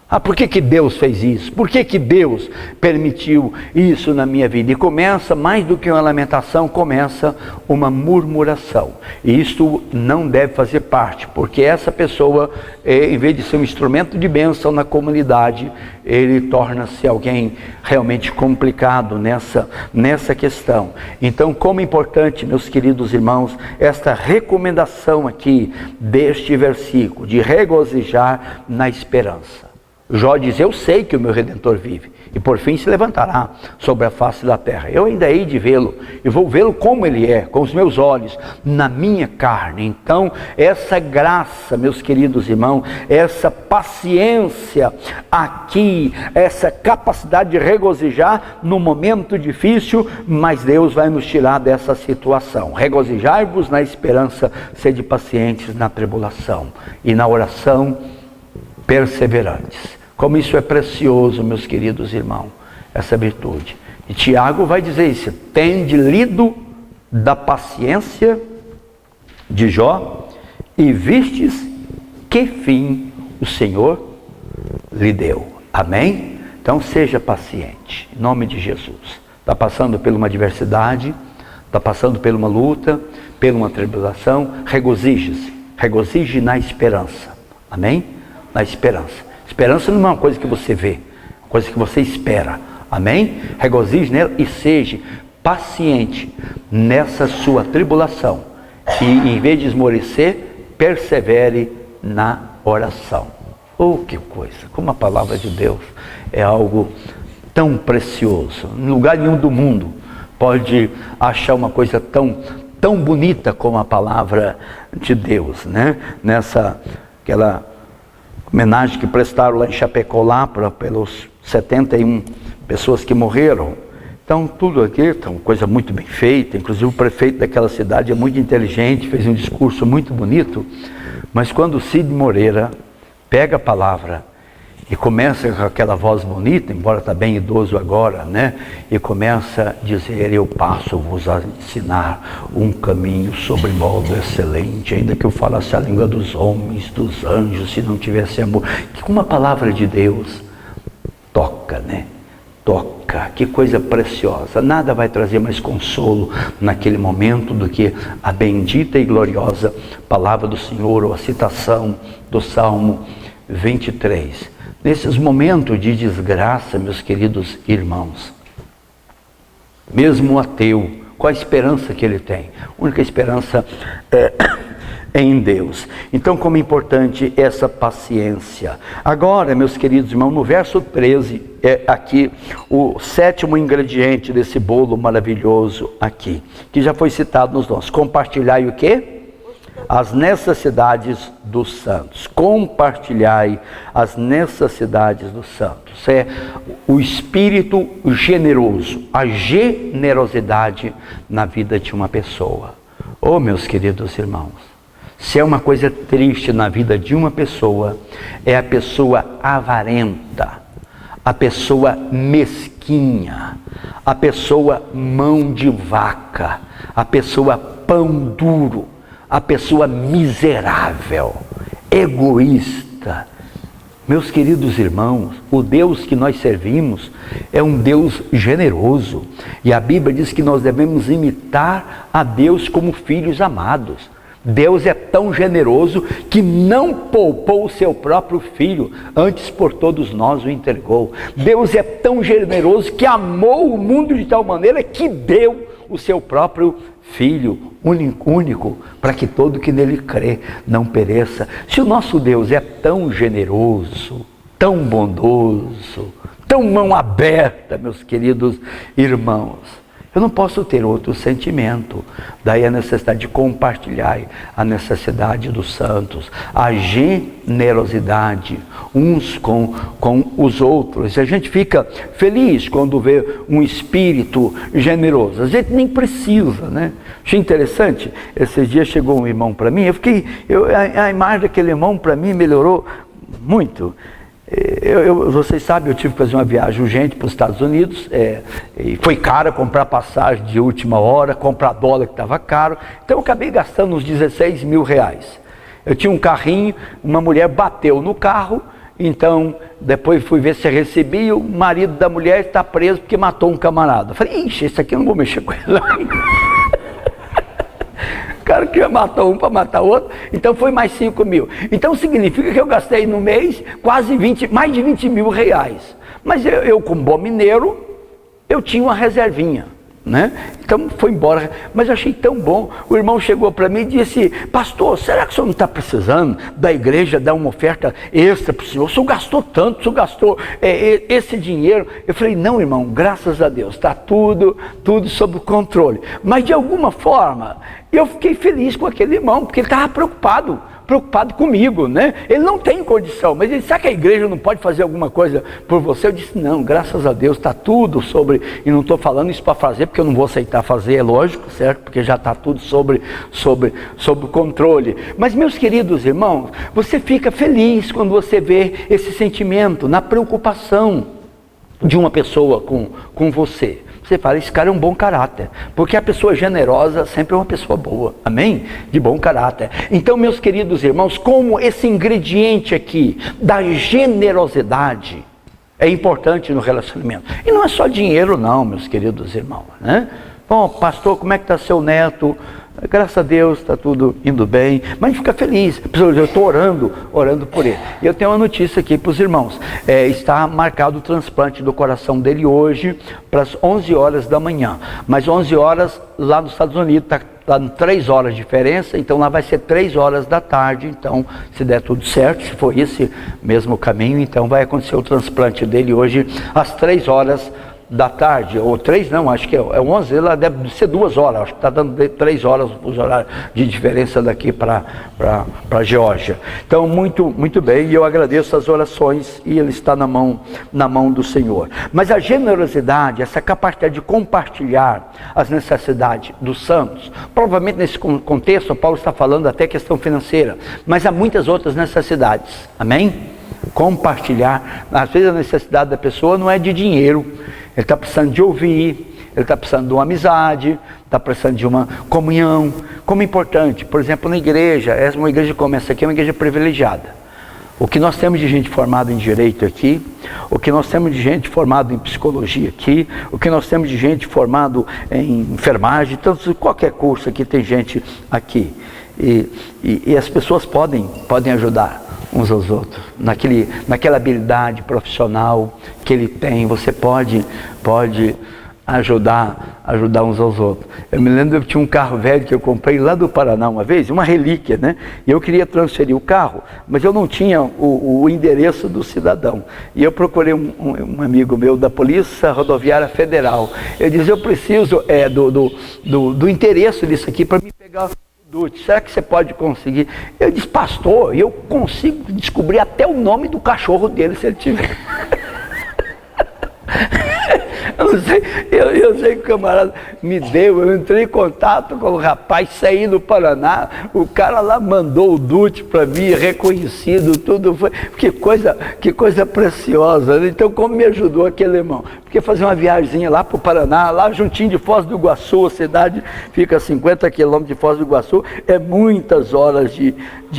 Ah, por que Deus fez isso? Por que Deus permitiu isso na minha vida? E começa, mais do que uma lamentação, começa uma murmuração. E isto não deve fazer parte, porque essa pessoa, em vez de ser um instrumento de bênção na comunidade, ele torna-se alguém realmente complicado nessa questão. Então, como é importante, meus queridos irmãos, esta recomendação aqui deste versículo, de regozijar na esperança. Jó diz, eu sei que o meu Redentor vive, e por fim se levantará sobre a face da terra. Eu ainda hei de vê-lo, e vou vê-lo como ele é, com os meus olhos, na minha carne. Então, essa graça, meus queridos irmãos, essa paciência aqui, essa capacidade de regozijar no momento difícil, mas Deus vai nos tirar dessa situação. Regozijai-vos na esperança, sede pacientes na tribulação, e na oração perseverantes. Como isso é precioso, meus queridos irmãos, essa virtude. E Tiago vai dizer isso, tende lido da paciência de Jó e vistes que fim o Senhor lhe deu. Amém? Então seja paciente, em nome de Jesus. Está passando por uma adversidade, está passando por uma luta, por uma tribulação, regozije-se, regozije na esperança. Amém? Na esperança. Esperança não é uma coisa que você vê, é uma coisa que você espera. Amém? Regozije nela e seja paciente nessa sua tribulação. E em vez de esmorecer, persevere na oração. Oh, que coisa! Como a palavra de Deus é algo tão precioso. Em lugar nenhum do mundo pode achar uma coisa tão bonita como a palavra de Deus, né? Aquela homenagem que prestaram lá em Chapecó, lá pelos 71 pessoas que morreram. Então tudo aqui é uma coisa muito bem feita, inclusive o prefeito daquela cidade é muito inteligente, fez um discurso muito bonito, mas quando o Cid Moreira pega a palavra e começa com aquela voz bonita, embora está bem idoso agora, né? E começa a dizer, eu passo-vos a ensinar um caminho sobre modo excelente, ainda que eu falasse a língua dos homens, dos anjos, se não tivesse amor. Que uma palavra de Deus toca, né? Toca, que coisa preciosa. Nada vai trazer mais consolo naquele momento do que a bendita e gloriosa palavra do Senhor, ou a citação do Salmo 23. Nesses momentos de desgraça, meus queridos irmãos, mesmo o ateu, qual a esperança que ele tem? A única esperança é em Deus. Então, como é importante essa paciência. Agora, meus queridos irmãos, no verso 13, é aqui o 7º ingrediente desse bolo maravilhoso aqui, que já foi citado nos nossos. Compartilhai o quê? As necessidades dos santos. Compartilhai as necessidades dos santos. É o espírito generoso, a generosidade na vida de uma pessoa. Oh, meus queridos irmãos, se é uma coisa triste na vida de uma pessoa, é a pessoa avarenta, a pessoa mesquinha, a pessoa mão de vaca, a pessoa pão duro, a pessoa miserável, egoísta. Meus queridos irmãos, o Deus que nós servimos é um Deus generoso. E a Bíblia diz que nós devemos imitar a Deus como filhos amados. Deus é tão generoso que não poupou o seu próprio filho, antes por todos nós o entregou. Deus é tão generoso que amou o mundo de tal maneira que deu o seu próprio Filho único, para que todo que nele crê não pereça. Se o nosso Deus é tão generoso, tão bondoso, tão mão aberta, meus queridos irmãos, Eu não posso ter outro sentimento. Daí a necessidade de compartilhar, a necessidade dos santos, a generosidade uns com os outros. A gente fica feliz quando vê um espírito generoso. A gente nem precisa, né? Achei interessante, esses dias chegou um irmão para mim, a imagem daquele irmão para mim melhorou muito. Vocês sabem, eu tive que fazer uma viagem urgente para os Estados Unidos, e foi caro comprar passagem de última hora, comprar dólar que estava caro, então eu acabei gastando uns 16 mil reais. Eu tinha um carrinho, uma mulher bateu no carro, então depois fui ver se recebia, o marido da mulher está preso porque matou um camarada. Eu falei, ixi, esse aqui eu não vou mexer com ele. O cara queria matar um para matar outro, então foi mais 5 mil. Então significa que eu gastei no mês mais de 20 mil reais. Mas eu como bom mineiro, eu tinha uma reservinha, né? Então foi embora, mas eu achei tão bom. O irmão chegou para mim e disse, pastor, será que o senhor não está precisando da igreja dar uma oferta extra para o senhor? O senhor gastou tanto, o senhor gastou esse dinheiro. Eu falei, não, irmão, graças a Deus, está tudo sob controle. Mas de alguma forma, eu fiquei feliz com aquele irmão, porque ele estava preocupado comigo, né? Ele não tem condição, mas ele disse, será que a igreja não pode fazer alguma coisa por você? Eu disse, não, graças a Deus, está tudo sobre, e não estou falando isso para fazer, porque eu não vou aceitar fazer, é lógico, certo? Porque já está tudo sobre controle. Mas meus queridos irmãos, você fica feliz quando você vê esse sentimento, na preocupação de uma pessoa com você. Você fala, esse cara é um bom caráter, porque a pessoa generosa sempre é uma pessoa boa, amém? De bom caráter. Então, meus queridos irmãos, como esse ingrediente aqui da generosidade é importante no relacionamento. E não é só dinheiro não, meus queridos irmãos, né? Bom, pastor, como é que está seu neto? Graças a Deus, está tudo indo bem, mas a gente fica feliz. Eu estou orando por ele. E eu tenho uma notícia aqui para os irmãos. Está marcado o transplante do coração dele hoje para as 11 horas da manhã. Mas 11 horas lá nos Estados Unidos está dando 3 horas de diferença, então lá vai ser 3 horas da tarde. Então, se der tudo certo, se for esse mesmo caminho, então vai acontecer o transplante dele hoje às 3 horas da tarde, ou 3 não, acho que é 11, ela deve ser 2 horas, acho que está dando 3 horas os horários de diferença daqui para a Geórgia. Então, muito bem, e eu agradeço as orações, e ele está na mão do Senhor. Mas a generosidade, essa capacidade de compartilhar as necessidades dos santos, provavelmente nesse contexto, Paulo está falando até questão financeira, mas há muitas outras necessidades, amém? Compartilhar, às vezes a necessidade da pessoa não é de dinheiro, ele está precisando de ouvir, ele está precisando de uma amizade, está precisando de uma comunhão, como importante, por exemplo, na igreja, uma igreja como essa aqui é uma igreja privilegiada. O que nós temos de gente formada em direito aqui, o que nós temos de gente formada em psicologia aqui, o que nós temos de gente formada em enfermagem, então qualquer curso aqui tem gente aqui. E as pessoas podem ajudar uns aos outros, naquela habilidade profissional que ele tem, você pode ajudar uns aos outros. Eu me lembro que eu tinha um carro velho que eu comprei lá do Paraná uma vez, uma relíquia, né? E eu queria transferir o carro, mas eu não tinha o endereço do cidadão. E eu procurei um amigo meu da Polícia Rodoviária Federal. Eu disse, eu preciso do endereço disso aqui para me pegar. Será que você pode conseguir? Eu disse, pastor, eu consigo descobrir até o nome do cachorro dele, se ele tiver. Eu sei que o camarada me deu, eu entrei em contato com o rapaz, saí do Paraná, o cara lá mandou o DUT para mim, reconhecido, tudo foi, que coisa preciosa, né? Então como me ajudou aquele irmão? Porque fazer uma viagemzinha lá para o Paraná, lá juntinho de Foz do Iguaçu, a cidade fica a 50 quilômetros de Foz do Iguaçu, é muitas horas de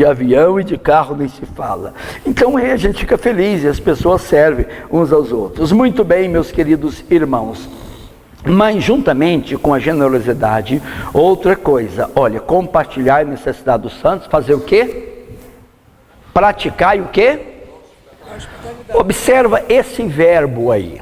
avião e de carro, nem se fala. Então aí a gente fica feliz e as pessoas servem uns aos outros. Muito bem, meus queridos irmãos. Mas juntamente com a generosidade, outra coisa, olha, compartilhar a necessidade dos santos, fazer o quê? Praticar e o quê? Observa esse verbo aí,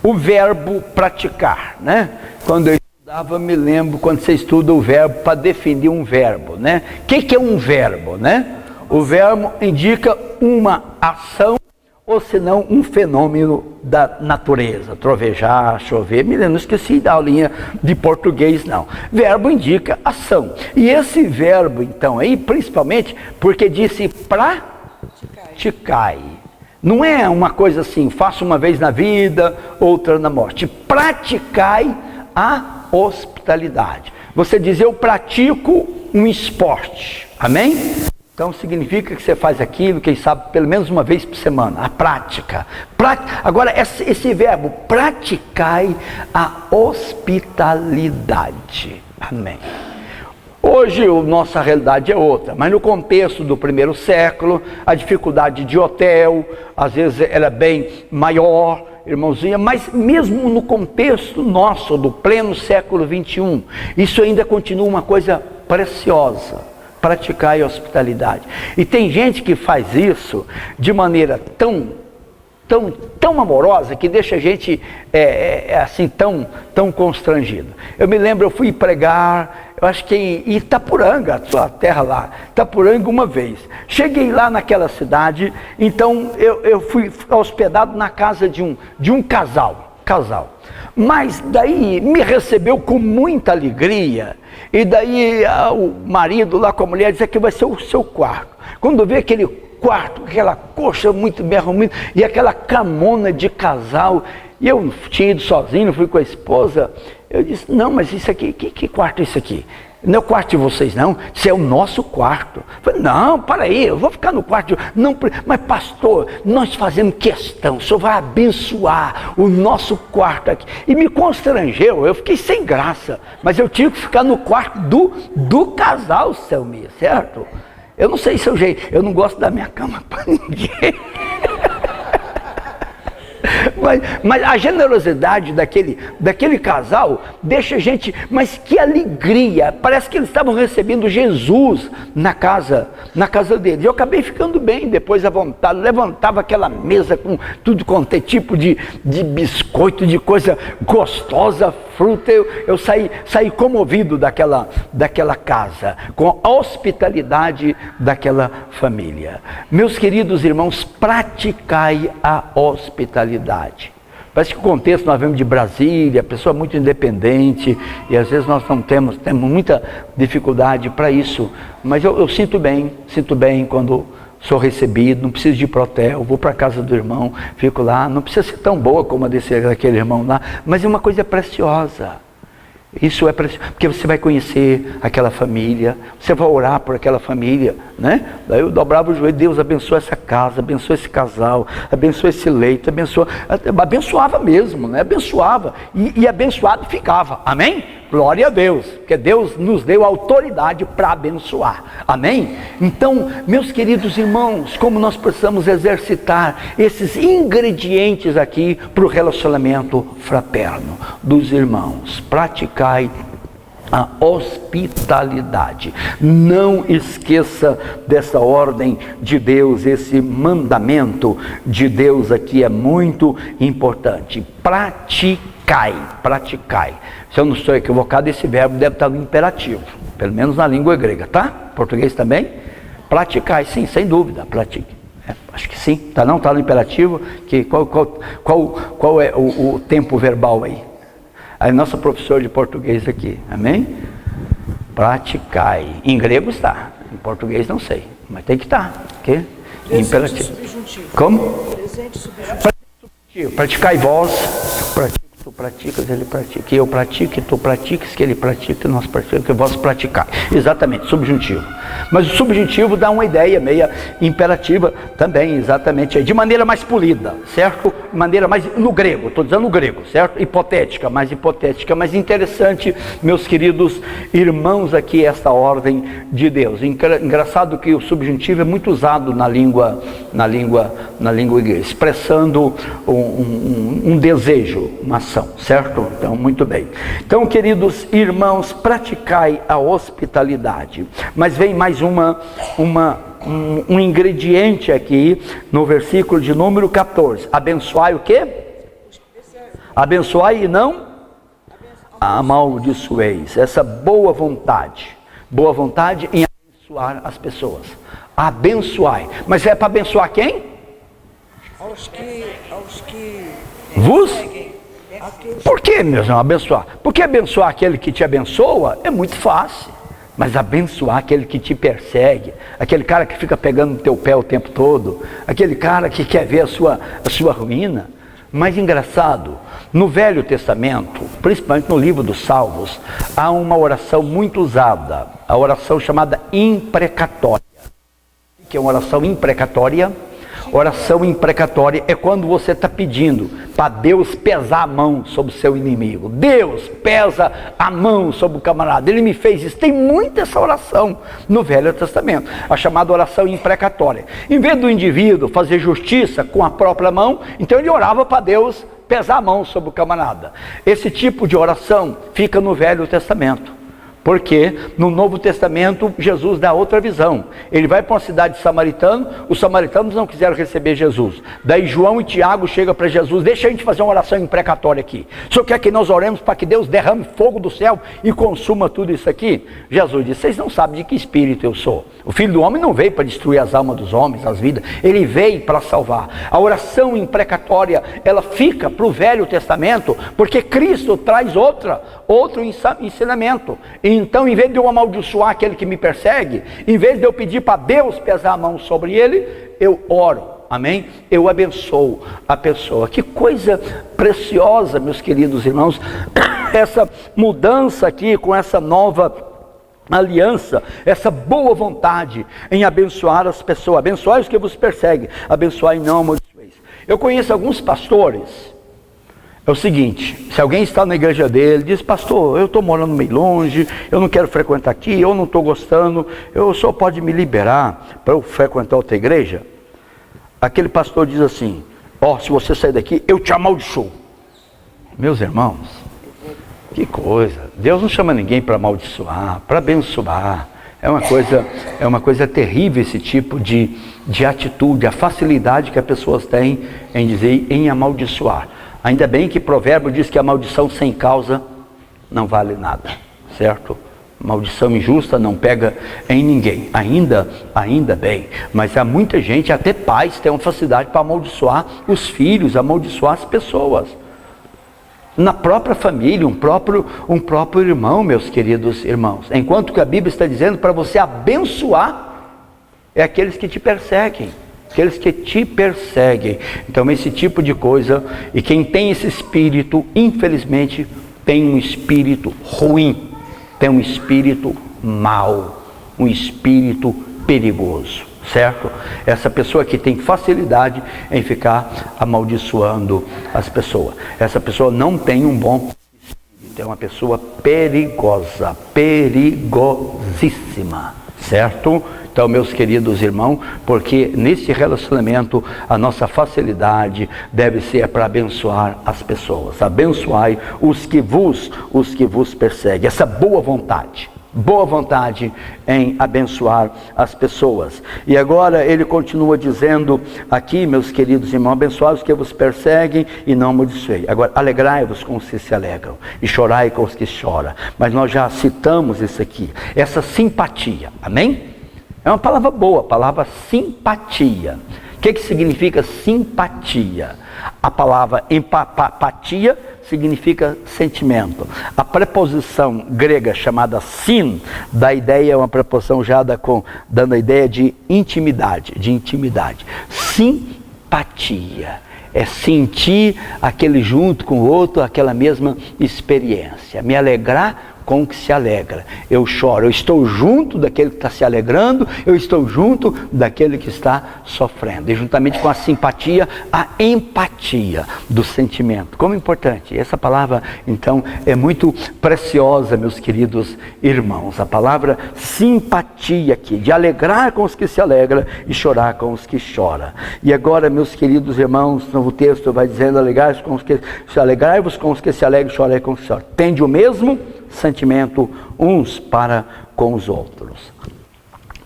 o verbo praticar, né? Quando eu estudava, me lembro, quando você estuda o verbo para definir um verbo, né? O que é um verbo, né? O verbo indica uma ação ou senão um fenômeno da natureza, trovejar, chover. Não esqueci da aulinha de português, não. Verbo indica ação. E esse verbo, então, aí, principalmente, porque disse praticai. Não é uma coisa assim, faça uma vez na vida, outra na morte. Praticai a hospitalidade. Você diz, eu pratico um esporte. Amém? Então significa que você faz aquilo, quem sabe, pelo menos uma vez por semana. A prática. Agora, esse verbo, praticai a hospitalidade. Amém. Hoje a nossa realidade é outra, mas no contexto do primeiro século, a dificuldade de hotel, às vezes era bem maior, irmãozinha, mas mesmo no contexto nosso, do pleno século 21, isso ainda continua uma coisa preciosa. Praticar a hospitalidade. E tem gente que faz isso de maneira tão amorosa que deixa a gente assim tão constrangido. Eu me lembro, eu fui pregar, eu acho que em Itapuranga, a sua terra lá, Itapuranga uma vez. Cheguei lá naquela cidade, então eu fui hospedado na casa de um casal. Mas daí me recebeu com muita alegria, e daí o marido lá com a mulher disse que vai ser o seu quarto. Quando vê aquele quarto, aquela coxa muito bem arrumada, e aquela camona de casal, e eu tinha ido sozinho, fui com a esposa, eu disse, não, mas isso aqui, que quarto é isso aqui? Não é o quarto de vocês não, isso é o nosso quarto. Eu falei, não, para aí, eu vou ficar no quarto. Não, mas pastor, nós fazemos questão, o senhor vai abençoar o nosso quarto aqui. E me constrangeu, eu fiquei sem graça, mas eu tive que ficar no quarto do casal, Selmir, certo? Eu não sei se é o jeito, eu não gosto da minha cama para ninguém. Mas a generosidade daquele casal deixa a gente, mas que alegria, parece que eles estavam recebendo Jesus na casa deles. Eu acabei ficando bem depois à vontade, levantava aquela mesa com tudo quanto é tipo de biscoito, de coisa gostosa, fruta. Eu saí comovido daquela casa, com a hospitalidade daquela família. Meus queridos irmãos, praticai a hospitalidade. Parece que o contexto, nós vemos de Brasília, pessoa muito independente, e às vezes nós não temos muita dificuldade para isso, mas eu sinto bem quando sou recebido, não preciso de ir para o hotel, vou para a casa do irmão, fico lá, não precisa ser tão boa como a daquele irmão lá, mas é uma coisa preciosa. Isso é precioso, porque você vai conhecer aquela família, você vai orar por aquela família, né? Daí eu dobrava o joelho, Deus abençoa essa casa, abençoa esse casal, abençoa esse leito, abençoava mesmo, né? Abençoava, e abençoado ficava, amém? Glória a Deus, porque Deus nos deu autoridade para abençoar, amém? Então, meus queridos irmãos, como nós precisamos exercitar esses ingredientes aqui para o relacionamento fraterno dos irmãos, praticai a hospitalidade. Não esqueça dessa ordem de Deus, esse mandamento de Deus aqui é muito importante. Praticai. Se eu não estou equivocado, esse verbo deve estar no imperativo, pelo menos na língua grega, tá? Português também? Praticai, sim, sem dúvida, pratique. Acho que sim, tá não? Está no imperativo, que qual é o tempo verbal aí? Aí nosso professor de português aqui, amém? Praticai. Em grego está, em português não sei, mas tem que estar, ok? Imperativo. Subjuntivo. Como? Presente subjuntivo. Praticai vós, tu praticas, ele pratica, eu pratico, e tu praticas, que ele pratica, nós praticamos, que vós praticai. Exatamente, subjuntivo. Mas o subjuntivo dá uma ideia meia imperativa também, exatamente, de maneira mais polida, certo? De maneira mais, no grego, estou dizendo no grego, certo? Hipotética, mas interessante, meus queridos irmãos, aqui esta ordem de Deus. Engraçado que o subjuntivo é muito usado na língua inglesa, expressando um desejo, uma ação, certo? Então, muito bem. Então, queridos irmãos, praticai a hospitalidade. Mas vem mais um ingrediente aqui no versículo de número 14. Abençoai o quê? Abençoai e não amaldiçoeis. Essa boa vontade em abençoar as pessoas. Abençoai. Mas é para abençoar quem? Aos que Vos? seguem. Por que, meus irmãos, abençoar? Porque abençoar aquele que te abençoa é muito fácil. Mas abençoar aquele que te persegue, aquele cara que fica pegando no teu pé o tempo todo, aquele cara que quer ver a sua ruína. Mas engraçado, no Velho Testamento, principalmente no livro dos Salmos, há uma oração muito usada, a oração chamada imprecatória. O que é uma oração imprecatória? Oração imprecatória é quando você está pedindo para Deus pesar a mão sobre o seu inimigo. Deus pesa a mão sobre o camarada. Ele me fez isso. Tem muita essa oração no Velho Testamento, a chamada oração imprecatória. Em vez do indivíduo fazer justiça com a própria mão, então ele orava para Deus pesar a mão sobre o camarada. Esse tipo de oração fica no Velho Testamento. Porque no Novo Testamento Jesus dá outra visão. Ele vai para uma cidade samaritana, os samaritanos não quiseram receber Jesus. Daí João e Tiago chegam para Jesus: deixa a gente fazer uma oração imprecatória aqui. O senhor quer que nós oremos para que Deus derrame fogo do céu e consuma tudo isso aqui? Jesus disse: vocês não sabem de que espírito eu sou. O Filho do Homem não veio para destruir as almas dos homens, as vidas. Ele veio para salvar. A oração imprecatória, ela fica para o Velho Testamento, porque Cristo traz outro ensinamento. Então, em vez de eu amaldiçoar aquele que me persegue, em vez de eu pedir para Deus pesar a mão sobre ele, eu oro, amém? Eu abençoo a pessoa. Que coisa preciosa, meus queridos irmãos, essa mudança aqui com essa nova aliança, essa boa vontade em abençoar as pessoas. Abençoai os que vos perseguem, abençoai e não amaldiçoeis. Eu conheço alguns pastores. É o seguinte, se alguém está na igreja dele, diz: pastor, eu estou morando meio longe, eu não quero frequentar aqui, eu não estou gostando, o senhor pode me liberar para eu frequentar outra igreja? Aquele pastor diz assim: se você sair daqui, eu te amaldiçoo. Meus irmãos, que coisa, Deus não chama ninguém para amaldiçoar, para abençoar. É uma coisa terrível esse tipo de atitude, a facilidade que as pessoas têm em dizer, em amaldiçoar. Ainda bem que provérbio diz que a maldição sem causa não vale nada, certo? Maldição injusta não pega em ninguém, ainda bem. Mas há muita gente, até pais, têm uma facilidade para amaldiçoar os filhos, amaldiçoar as pessoas. Na própria família, um próprio irmão, meus queridos irmãos. Enquanto que a Bíblia está dizendo para você abençoar é aqueles que te perseguem. Aqueles que te perseguem. Então esse tipo de coisa, e quem tem esse espírito, infelizmente, tem um espírito ruim, tem um espírito mau, um espírito perigoso, certo? Essa pessoa que tem facilidade em ficar amaldiçoando as pessoas, essa pessoa não tem um bom espírito, é uma pessoa perigosa, perigosíssima, certo? Então, meus queridos irmãos, porque nesse relacionamento a nossa facilidade deve ser para abençoar as pessoas. Abençoai os que vos perseguem. Essa boa vontade em abençoar as pessoas. E agora ele continua dizendo aqui, meus queridos irmãos: abençoai os que vos perseguem e não amaldiçoei. Agora, alegrai-vos com os que se alegram e chorai com os que choram. Mas nós já citamos isso aqui, essa simpatia, amém? É uma palavra boa, a palavra simpatia. O que significa simpatia? A palavra empatia significa sentimento. A preposição grega chamada sin dá a ideia, uma preposição já dando a ideia de intimidade, Simpatia é sentir aquele junto com o outro, aquela mesma experiência. Me alegrar com o que se alegra. Eu choro, eu estou junto daquele que está se alegrando, eu estou junto daquele que está sofrendo. E juntamente com a simpatia, a empatia do sentimento. Como importante. Essa palavra, então, é muito preciosa, meus queridos irmãos. A palavra simpatia aqui, de alegrar com os que se alegram e chorar com os que choram. E agora, meus queridos irmãos, no texto vai dizendo: alegrai-vos com os que se alegram e chorai com os que choram. Tende o mesmo sentimento uns para com os outros.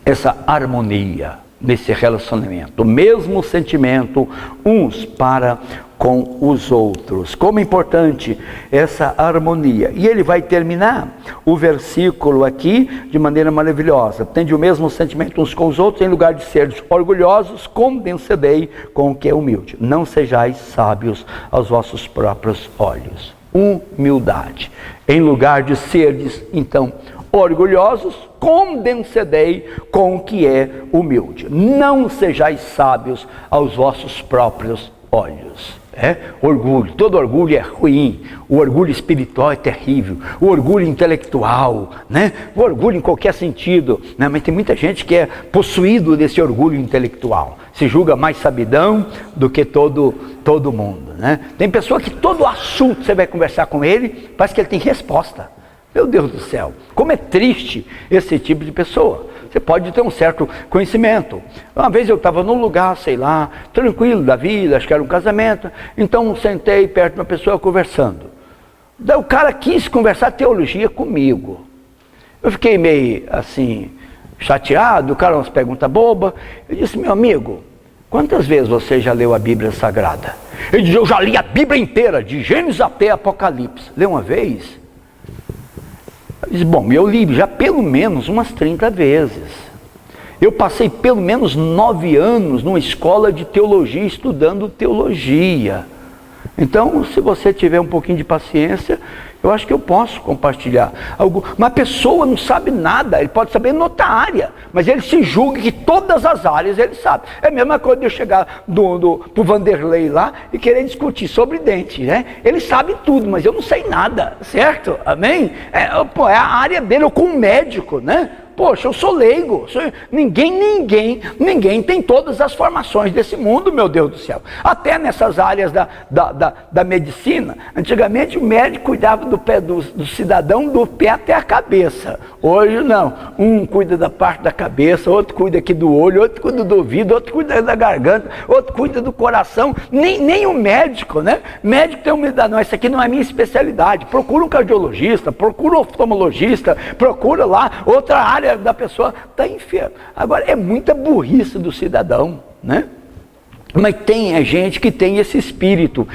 Essa harmonia nesse relacionamento, o mesmo sentimento uns para com os outros. Como é importante essa harmonia. E ele vai terminar o versículo aqui de maneira maravilhosa. Tende o mesmo sentimento uns com os outros, em lugar de seres orgulhosos, condescendei com o que é humilde. Não sejais sábios aos vossos próprios olhos. Humildade. Em lugar de seres, então, orgulhosos, condescendei com o que é humilde. Não sejais sábios aos vossos próprios olhos. Orgulho, todo orgulho é ruim. O orgulho espiritual é terrível. O orgulho intelectual, né? O orgulho em qualquer sentido, né? Mas tem muita gente que é possuído desse orgulho intelectual, se julga mais sabidão do que todo mundo, né? Tem pessoa que todo assunto você vai conversar com ele, parece que ele tem resposta. Meu Deus do céu, como é triste esse tipo de pessoa. Você pode ter um certo conhecimento. Uma vez eu estava num lugar, sei lá, tranquilo da vida, acho que era um casamento, então sentei perto de uma pessoa conversando. Daí o cara quis conversar teologia comigo. Eu fiquei meio assim, chateado, o cara umas perguntas bobas. Eu disse, meu amigo, quantas vezes você já leu a Bíblia Sagrada? Ele disse, eu já li a Bíblia inteira, de Gênesis até Apocalipse. Leu uma vez? Eu disse, bom, eu li já pelo menos umas 30 vezes. Eu passei pelo menos 9 anos numa escola de teologia, estudando teologia. Então, se você tiver um pouquinho de paciência, eu acho que eu posso compartilhar algo. Uma pessoa não sabe nada, ele pode saber em outra área, mas ele se julga que todas as áreas ele sabe. É a mesma coisa de eu chegar pro Vanderlei lá e querer discutir sobre dente, né? Ele sabe tudo, mas eu não sei nada, certo? Amém? É a área dele, ou com um médico, né? Poxa, eu sou leigo, ninguém tem todas as formações desse mundo, meu Deus do céu. Até nessas áreas da medicina, antigamente o médico cuidava do pé do cidadão, do pé até a cabeça. Hoje não, um cuida da parte da cabeça, outro cuida aqui do olho, outro cuida do ouvido, outro cuida da garganta, outro cuida do coração, nem o médico, né? Médico tem humildade, não, essa aqui não é a minha especialidade, procura um cardiologista, procura um oftalmologista, procura lá outra área da pessoa, está enfermo. Agora, é muita burrice do cidadão, né? Mas tem gente que tem esse espírito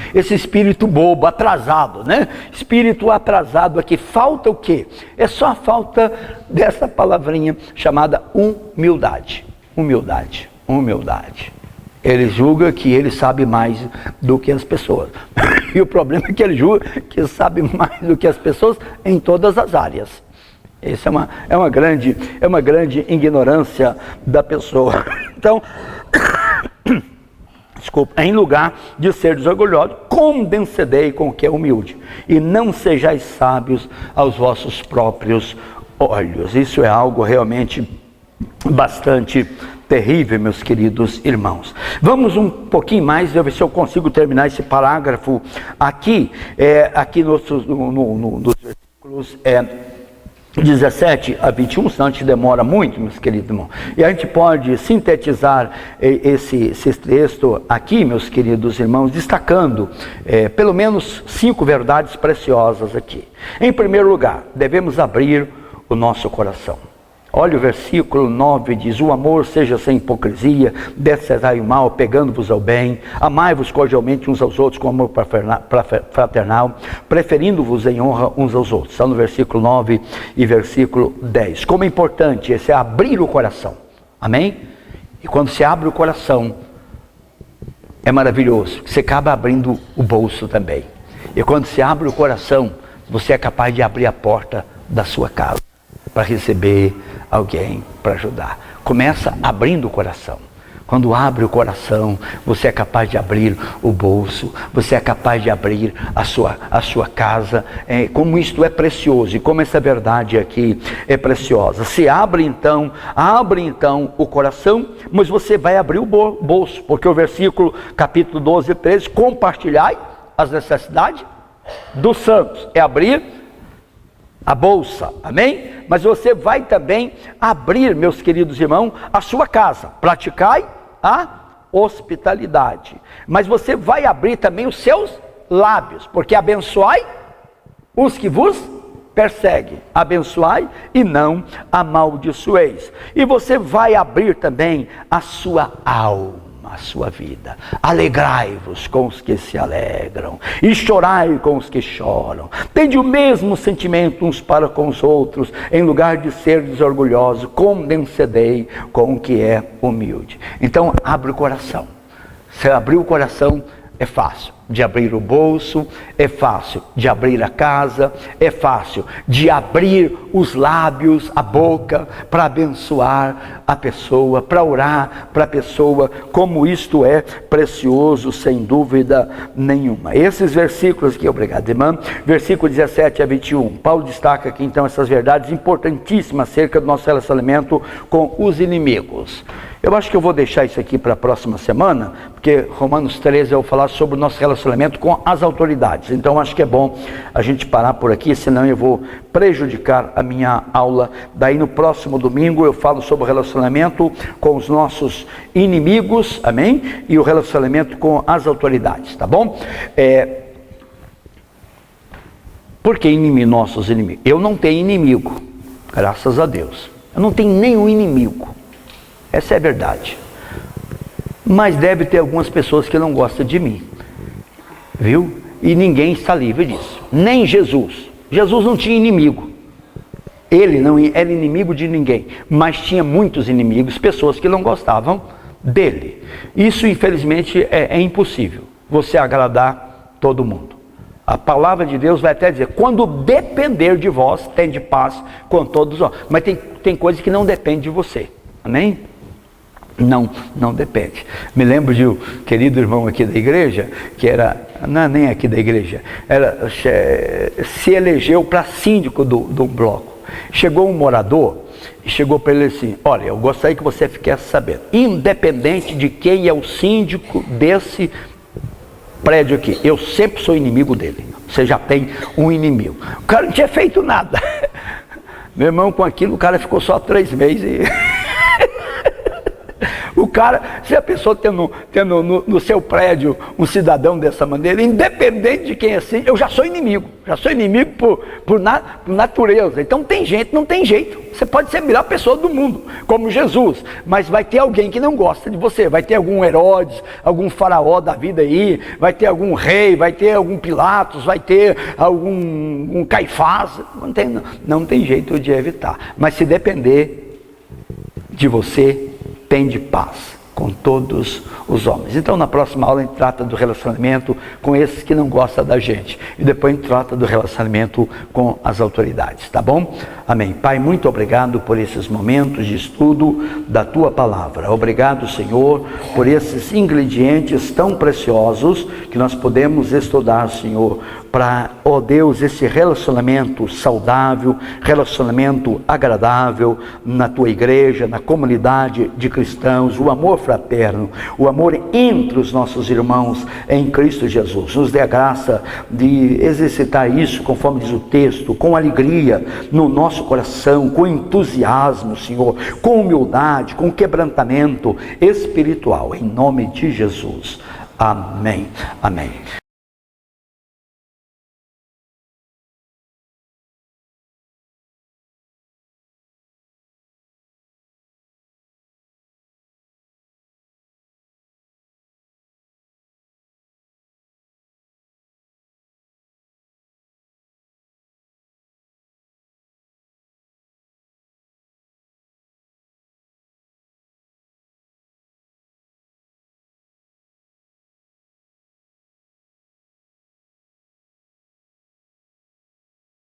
bobo, atrasado, né? Espírito atrasado aqui. Falta o quê? É só a falta dessa palavrinha chamada humildade. Humildade. Ele julga que ele sabe mais do que as pessoas. E o problema é que ele julga que sabe mais do que as pessoas em todas as áreas. Essa é uma grande ignorância da pessoa. Então, desculpa, em lugar de ser desorgulhoso, condescendei com o que é humilde, e não sejais sábios aos vossos próprios olhos. Isso é algo realmente bastante terrível, meus queridos irmãos. Vamos um pouquinho mais, eu ver se eu consigo terminar esse parágrafo aqui, aqui nos versículos 17 a 21, senão a gente demora muito, meus queridos irmãos. E a gente pode sintetizar esse texto aqui, meus queridos irmãos, destacando pelo menos 5 verdades preciosas aqui. Em primeiro lugar, devemos abrir o nosso coração. Olha o versículo 9, diz, o amor seja sem hipocrisia, detestai o mal, pegando-vos ao bem, amai-vos cordialmente uns aos outros com amor fraternal, preferindo-vos em honra uns aos outros. Está no versículo 9 e versículo 10. Como é importante esse abrir o coração, amém? E quando se abre o coração, é maravilhoso, você acaba abrindo o bolso também. E quando se abre o coração, você é capaz de abrir a porta da sua casa, para receber alguém para ajudar. Começa abrindo o coração. Quando abre o coração, você é capaz de abrir o bolso, você é capaz de abrir a sua casa. Como isto é precioso e como essa verdade aqui é preciosa. Se abre então o coração, mas você vai abrir o bolso, porque o versículo capítulo 12 e 13, compartilhai as necessidades dos santos. É abrir a bolsa, amém? Mas você vai também abrir, meus queridos irmãos, a sua casa. Praticai a hospitalidade. Mas você vai abrir também os seus lábios, porque abençoai os que vos perseguem. Abençoai e não amaldiçoeis. E você vai abrir também a sua alma. a sua vida. Alegrai-vos com os que se alegram, e chorai com os que choram. Tende o mesmo sentimento uns para com os outros, em lugar de seres orgulhosos, condescendei com o que é humilde. Então, abre o coração. Se abrir o coração, é fácil de abrir o bolso, é fácil de abrir a casa, é fácil de abrir os lábios, a boca, para abençoar a pessoa, para orar para a pessoa, como isto é precioso, sem dúvida nenhuma. Esses versículos aqui, obrigado, irmã, versículo 17 a 21, Paulo destaca aqui então essas verdades importantíssimas acerca do nosso relacionamento com os inimigos. Eu acho que eu vou deixar isso aqui para a próxima semana, porque Romanos 13 eu vou falar sobre o nosso relacionamento com as autoridades. Então acho que é bom a gente parar por aqui, senão eu vou prejudicar a minha aula. Daí no próximo domingo eu falo sobre o relacionamento com os nossos inimigos, amém? E o relacionamento com as autoridades, tá bom? Por que nossos inimigos? Eu não tenho inimigo, graças a Deus. Eu não tenho nenhum inimigo. Essa é a verdade. Mas deve ter algumas pessoas que não gostam de mim. Viu? E ninguém está livre disso. Nem Jesus. Jesus não tinha inimigo. Ele não era inimigo de ninguém. Mas tinha muitos inimigos, pessoas que não gostavam dele. Isso, infelizmente, é impossível. Você agradar todo mundo. A palavra de Deus vai até dizer, quando depender de vós, tende paz com todos os homens. Mas tem coisas que não dependem de você. Amém? Não depende. Me lembro de um querido irmão aqui da igreja, que era, não, nem aqui da igreja, se elegeu para síndico do bloco. Chegou um morador e chegou para ele assim, olha, eu gostaria que você ficasse sabendo, independente de quem é o síndico desse prédio aqui, eu sempre sou inimigo dele. Você já tem um inimigo. O cara não tinha feito nada. Meu irmão, com aquilo, o cara ficou só 3 meses e... O cara, se a pessoa tendo no seu prédio um cidadão dessa maneira, independente de quem é assim, eu já sou inimigo por natureza. Então tem gente, não tem jeito. Você pode ser a melhor pessoa do mundo, como Jesus, mas vai ter alguém que não gosta de você. Vai ter algum Herodes, algum faraó da vida aí, vai ter algum rei, vai ter algum Pilatos, vai ter algum Caifás. Não tem jeito de evitar. Mas se depender de você, tende paz com todos os homens. Então na próxima aula a gente trata do relacionamento com esses que não gostam da gente. E depois a gente trata do relacionamento com as autoridades, tá bom? Amém. Pai, muito obrigado por esses momentos de estudo da Tua Palavra. Obrigado, Senhor, por esses ingredientes tão preciosos que nós podemos estudar, Senhor, para, ó Deus, esse relacionamento saudável, relacionamento agradável na Tua igreja, na comunidade de cristãos, o amor fraterno, o amor entre os nossos irmãos em Cristo Jesus. Nos dê a graça de exercitar isso, conforme diz o texto, com alegria no nosso coração, com entusiasmo, Senhor, com humildade, com quebrantamento espiritual, em nome de Jesus. Amém. Amém.